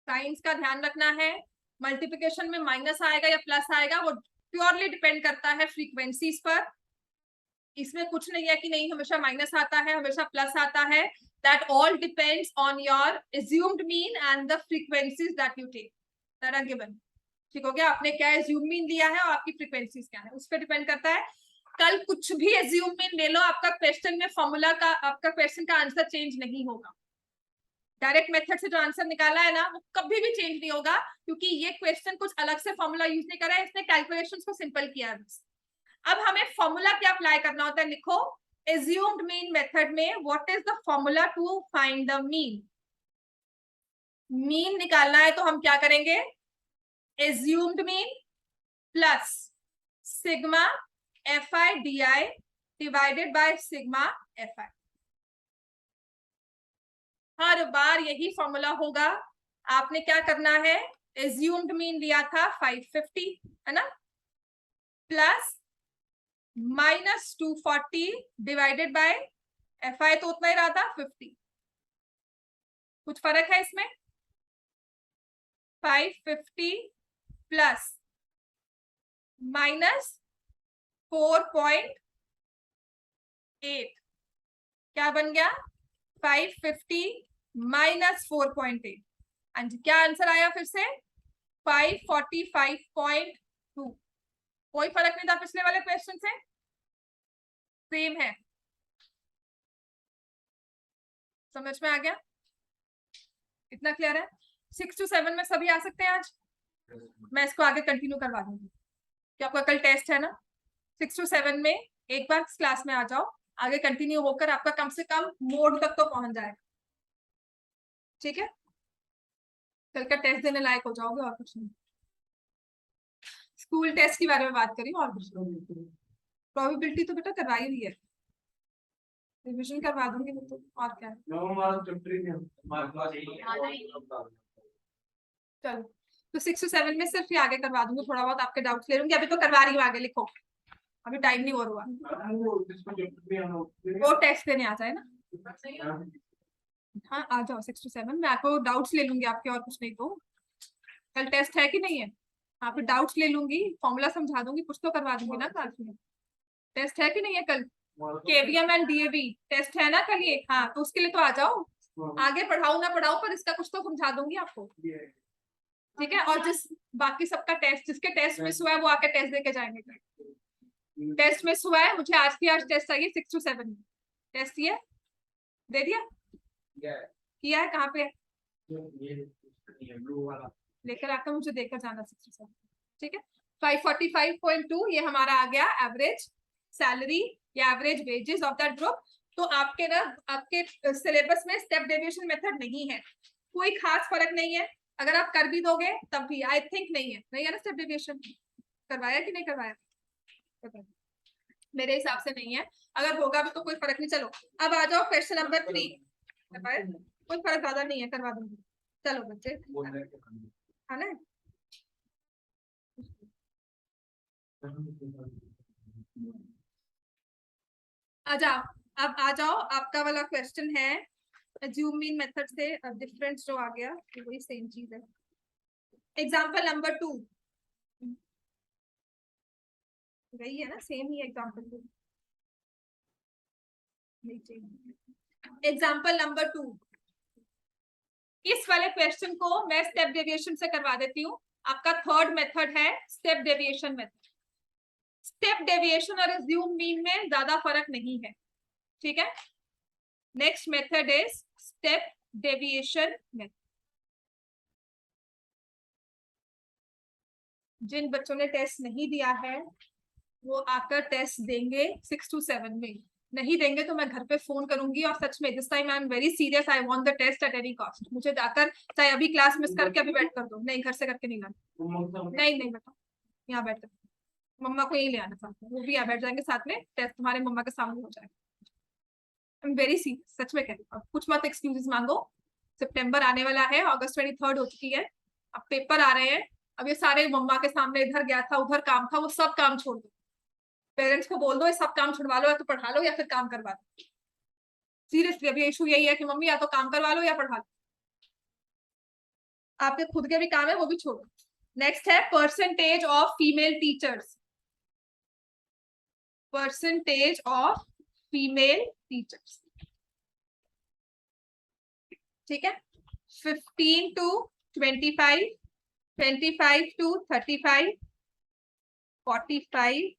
S1: Signs का ध्यान रखना है, मल्टीप्लिकेशन में माइनस आएगा या प्लस आएगा वो प्योरली डिपेंड करता है फ्रीक्वेंसीज पर। इसमें कुछ नहीं है कि नहीं हमेशा माइनस आता है हमेशा प्लस आता है, that all depends on your assumed mean and the frequencies that you take that are given। ठीक हो गया, आपने क्या assumed mean लिया है और आपकी फ्रीक्वेंसीज क्या है उस पर डिपेंड करता है। कल कुछ भी assumed mean ले लो, आपका क्वेश्चन में फॉर्मूला का आपका क्वेश्चन का आंसर चेंज नहीं होगा। डायरेक्ट मेथड से जो आंसर निकाला है ना वो कभी भी चेंज नहीं होगा, क्योंकि ये क्वेश्चन कुछ अलग से फॉर्मूला यूज नहीं करा है, इसने कैलकुलेशंस को सिंपल किया है बस। अब हमें फॉर्मूला क्या अप्लाई करना होता है, लिखो assumed mean मेथड में what is the formula to find the mean. Mean निकालना है तो हम क्या करेंगे, assumed mean plus sigma fi di divided by sigma fi। हर बार यही फॉर्मूला होगा। आपने क्या करना है, assumed mean लिया था 550 है ना, plus minus 240 divided by fi तो उतना ही रहा था 50। कुछ फर्क है इसमें, 550 प्लस माइनस 4.8 क्या बन गया, 550 माइनस 4.8। हाँ जी, क्या आंसर आया फिर से 545.2। कोई फर्क नहीं था पिछले वाले क्वेश्चन से, सेम है। समझ में आ गया, इतना क्लियर है। 6 to 7 में सभी आ सकते हैं आज, मैं इसको आगे कंटिन्यू करवा दूंगी कि आपका कल टेस्ट है ना। 6 to 7 में एक बार क्लास में आ जाओ, आगे कंटिन्यू होकर आपका कम से कम मोड तक तो पहुंच जाएगा। ठीक है, कल का टेस्ट देने लायक हो जाओगे और कुछ नहीं। स्कूल टेस्ट के बारे में बात करी और कुछ नहीं। प्रोबेबिलिटी तो बेटा करवा ही रही है, रिविजन करवा दूंगी मैं तो, और क्या है। चलो तो 6 to 7 में सिर्फ ही आगे करवा दूंगी, थोड़ा बहुत आपके डाउट्स ले लूंगी। अभी तो करवा रही हूँ, आगे लिखो, अभी टाइम नहीं और हुआ। वो टेस्ट देने आ जाए ना, हाँ आ जाओ 6 to 7 मैं आपको डाउट्स ले लूंगी आपके, और कुछ नहीं। तो कल टेस्ट है कि नहीं है, हाँ फिर डाउट्स ले लूंगी, फॉर्मूला समझा दूंगी, कुछ तो करवा दूंगी ना क्लास में। टेस्ट है कि नहीं है कल, केवीएम एंड डीएवी टेस्ट है ना कल ये, हाँ तो उसके लिए तो आ जाओ। आगे पढ़ाऊ ना पढ़ाऊ पर इसका कुछ तो समझा दूंगी आपको। ठीक है, और जिस बाकी सबका टेस्ट, जिसके टेस्ट मिस हुआ है वो आके टेस्ट देके जाएंगे। टेस्ट मिस हुआ है, मुझे आज की आज टेस्ट चाहिए 6 to 7 में। टेस्ट ये दे दिया, किया है, कहाँ पे लेकर आकर मुझे देकर जाना 6 to 7। ठीक है, 545.2 ये हमारा आ गया एवरेज सैलरी या average wages of that group. तो आपके ना आपके सिलेबस में स्टेप डेविएशन मेथड नहीं है, कोई खास फर्क नहीं है। अगर आप कर भी दोगे तब भी आई थिंक नहीं है ना स्टेप डेविएशन, करवाया कि नहीं करवाया, मेरे हिसाब से नहीं है। अगर होगा भी तो कोई फर्क नहीं। चलो अब आ जाओ क्वेश्चन नंबर 3, कोई फर्क ज्यादा नहीं है, करवा दूंगी। चलो बच्चे है ना, आ जाओ, अब आ जाओ। आपका वाला क्वेश्चन है assume mean मेथड से डिफरेंस जो आ गया वही सेम चीज है। एग्जांपल नंबर 2 वही है ना, सेम ही एग्जांपल 2। एग्जांपल नंबर 2, इस वाले क्वेश्चन को मैं स्टेप डेविएशन से करवा देती हूँ। आपका थर्ड मेथड है step deviation method. Step deviation और assume mean में ज्यादा फर्क नहीं है। ठीक है, next method is step deviation method. जिन बच्चों ने टेस्ट नहीं दिया है वो आकर टेस्ट देंगे 6 to 7 में, नहीं देंगे तो मैं घर पे फोन करूंगी। और सच में this time I am very serious, I want the test at any cost. मुझे जाकर चाहे अभी क्लास मिस करके अभी बैठ कर दो, नहीं घर से करके नहीं लाना, नहीं बेटा यहाँ बैठ कर, मम्मा को यही ले आना साथ में, वो भी यहाँ बैठ जाएंगे साथ में, टेस्ट तुम्हारे मम्मा के सामने हो जाएगा। आई एम वेरी सीरियस, सच में कह रही हूँ। कुछ मत एक्सक्यूजेस मांगो, सितंबर आने वाला है, अगस्त 23 हो चुकी है, अब पेपर आ रहे हैं। अब ये सारे मम्मा के सामने, इधर गया था उधर काम था, वो सब काम छोड़ दो, पेरेंट्स को बोल दो ये सब काम छुड़वा लो, या तो पढ़ा लो या फिर काम करवा लो। सीरियसली अभी इशू यही है कि मम्मी या तो काम करवा लो या पढ़ा लो, आपके खुद के भी काम है वो भी छोड़ो। नेक्स्ट है percentage of female teachers, percentage of female teachers, ठीक है। 15 to 25, 25 to 35, 45,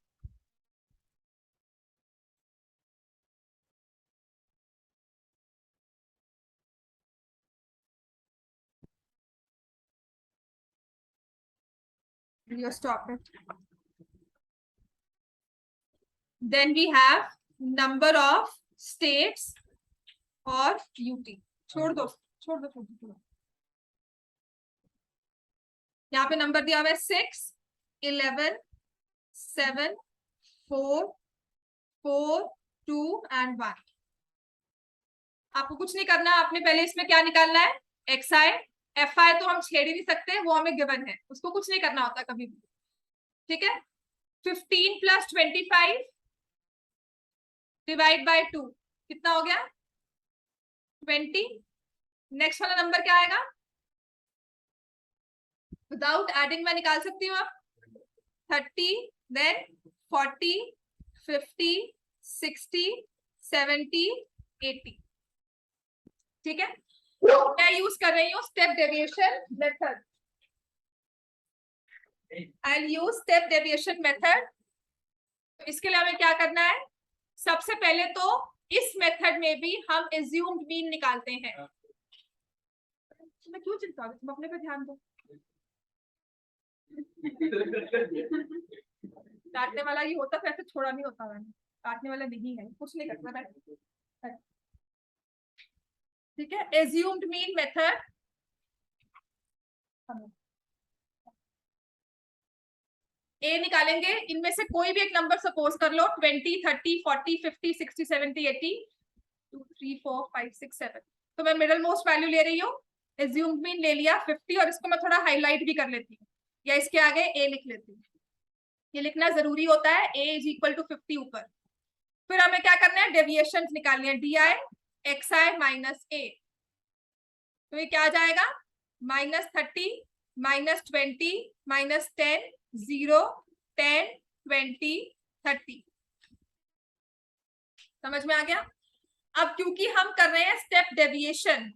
S1: you stop it. Then we have number of states और UT. छोड़ दो छोड़ दो छोड़ दो। यहाँ पे नंबर दिया हुआ है 6, 11, 7, 4, 4, 2 and 1। आपको कुछ नहीं करना, आपने पहले इसमें क्या निकालना है, XI, FI तो हम छेड़ ही नहीं सकते, वो हमें गिवन है, उसको कुछ नहीं करना होता कभी भी, ठीक है। 15 + 25 डिवाइड बाय 2 कितना हो गया, 20। नेक्स्ट वाला नंबर क्या आएगा, विदाउट एडिंग मैं निकाल सकती हूँ आप, 30, देन 40, 50, 60, 70, 80, ठीक है। मैं यूज कर रही हूँ step deviation method, I will use step deviation method. इसके लिए हमें क्या करना है, सबसे पहले तो इस मेथड में भी हम एज्यूम्ड मीन निकालते हैं। मैं क्यों चिंता, तुम अपने पे ध्यान दो। काटने वाला ये होता फिर ऐसे छोड़ा नहीं होता, मैंने काटने वाला नहीं है, कुछ नहीं करता मैं, ठीक है। एज्यूम्ड मीन मेथड, ए निकालेंगे, इनमें से कोई भी एक नंबर सपोज कर लो, 20, 30, 40, 50, 60, 70, 80, 2, 3, 4, 5, 6, 7, तो मैं मिडल मोस्ट वैल्यू ले रही हूँ, एज्यूम्ड मीन ले लिया 50, और इसको मैं थोड़ा हाईलाइट भी कर लेती हूँ, या इसके आगे ए लिख लेती हूँ, ये लिखना जरूरी होता है, a = 50 ऊपर। फिर हमें क्या करना है, डेविएशन निकालनी है, DI XI माइनस a, तो ये क्या आ जाएगा, -30, -20, -10, 0, 10, 20, 30, समझ में आ गया। अब क्योंकि हम कर रहे हैं स्टेप डेविएशन,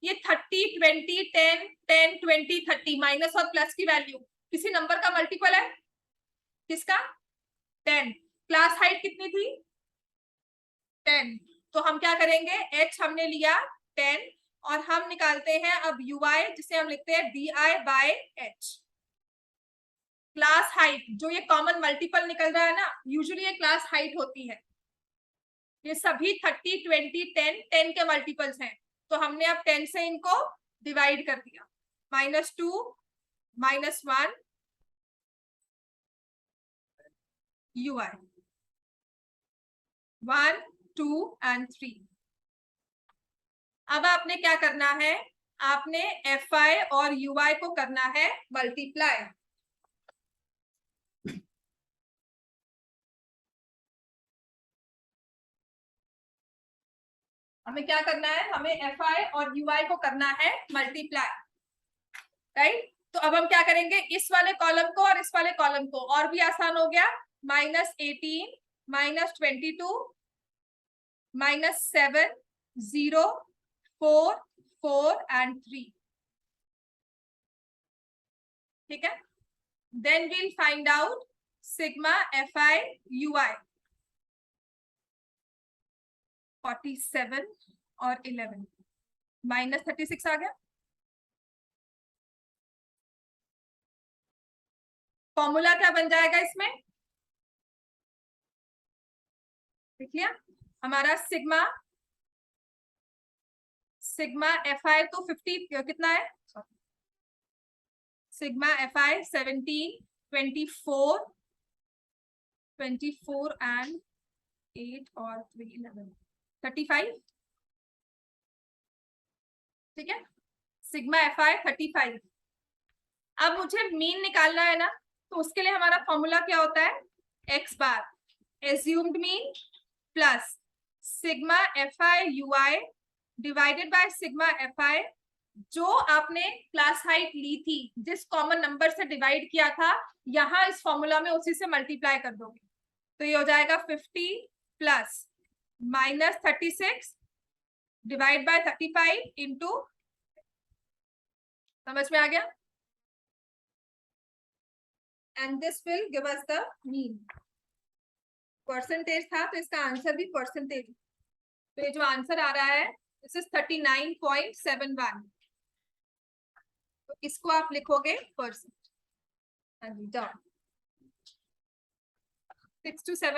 S1: ये 30, 20, 10, 10, 20, 30 माइनस और प्लस की वैल्यू किसी नंबर का मल्टीपल है, किसका, 10। क्लास हाइट कितनी थी, 10, तो हम क्या करेंगे, h हमने लिया 10, और हम निकालते हैं अब UI, जिसे हम लिखते हैं DI/H। क्लास हाइट, जो ये कॉमन मल्टीपल निकल रहा है ना, यूजुअली ये क्लास हाइट होती है, ये सभी 30, 20, 10, 10 के मल्टीपल्स हैं, तो हमने अब 10 से इनको डिवाइड कर दिया, -2, -1 UI, 1, 2 and 3। अब आपने क्या करना है, आपने FI और UI को करना है मल्टीप्लाई। हमें क्या करना है, हमें FI और UI को करना है मल्टीप्लाई, राइट। तो अब हम क्या करेंगे, इस वाले कॉलम को और इस वाले कॉलम को, और भी आसान हो गया, -18, -22, -7, 0, 4, 4 and 3, ठीक है। Then we'll find out sigma FI UI, 47 और 11, -36 आ गया। फॉर्मूला क्या बन जाएगा इसमें, देख लिया, हमारा सिग्मा FI तो 50 कितना है, सिग्मा FI 17, 24, 24 and 8 और 3, 11, 35, ठीक है। Sigma FI 35। अब मुझे मीन निकालना है ना, तो उसके लिए हमारा फॉर्मूला क्या होता है, x bar assumed mean plus sigma FI UI divided by sigma FI जो आपने क्लास हाइट ली थी, जिस कॉमन नंबर से डिवाइड किया था, यहाँ इस फॉर्मूला में उसी से मल्टीप्लाई कर दोगे, तो ये हो जाएगा 50 plus minus 36 divide by 35 into, समझ में आ गया? And this will give us the mean. Percentage था तो इसका आंसर भी परसेंटेज, तो ये जो आंसर आ रहा है दिस इज 39.71, तो इसको आप लिखोगे परसेंट। हाँ जी, जाओ 6 to 7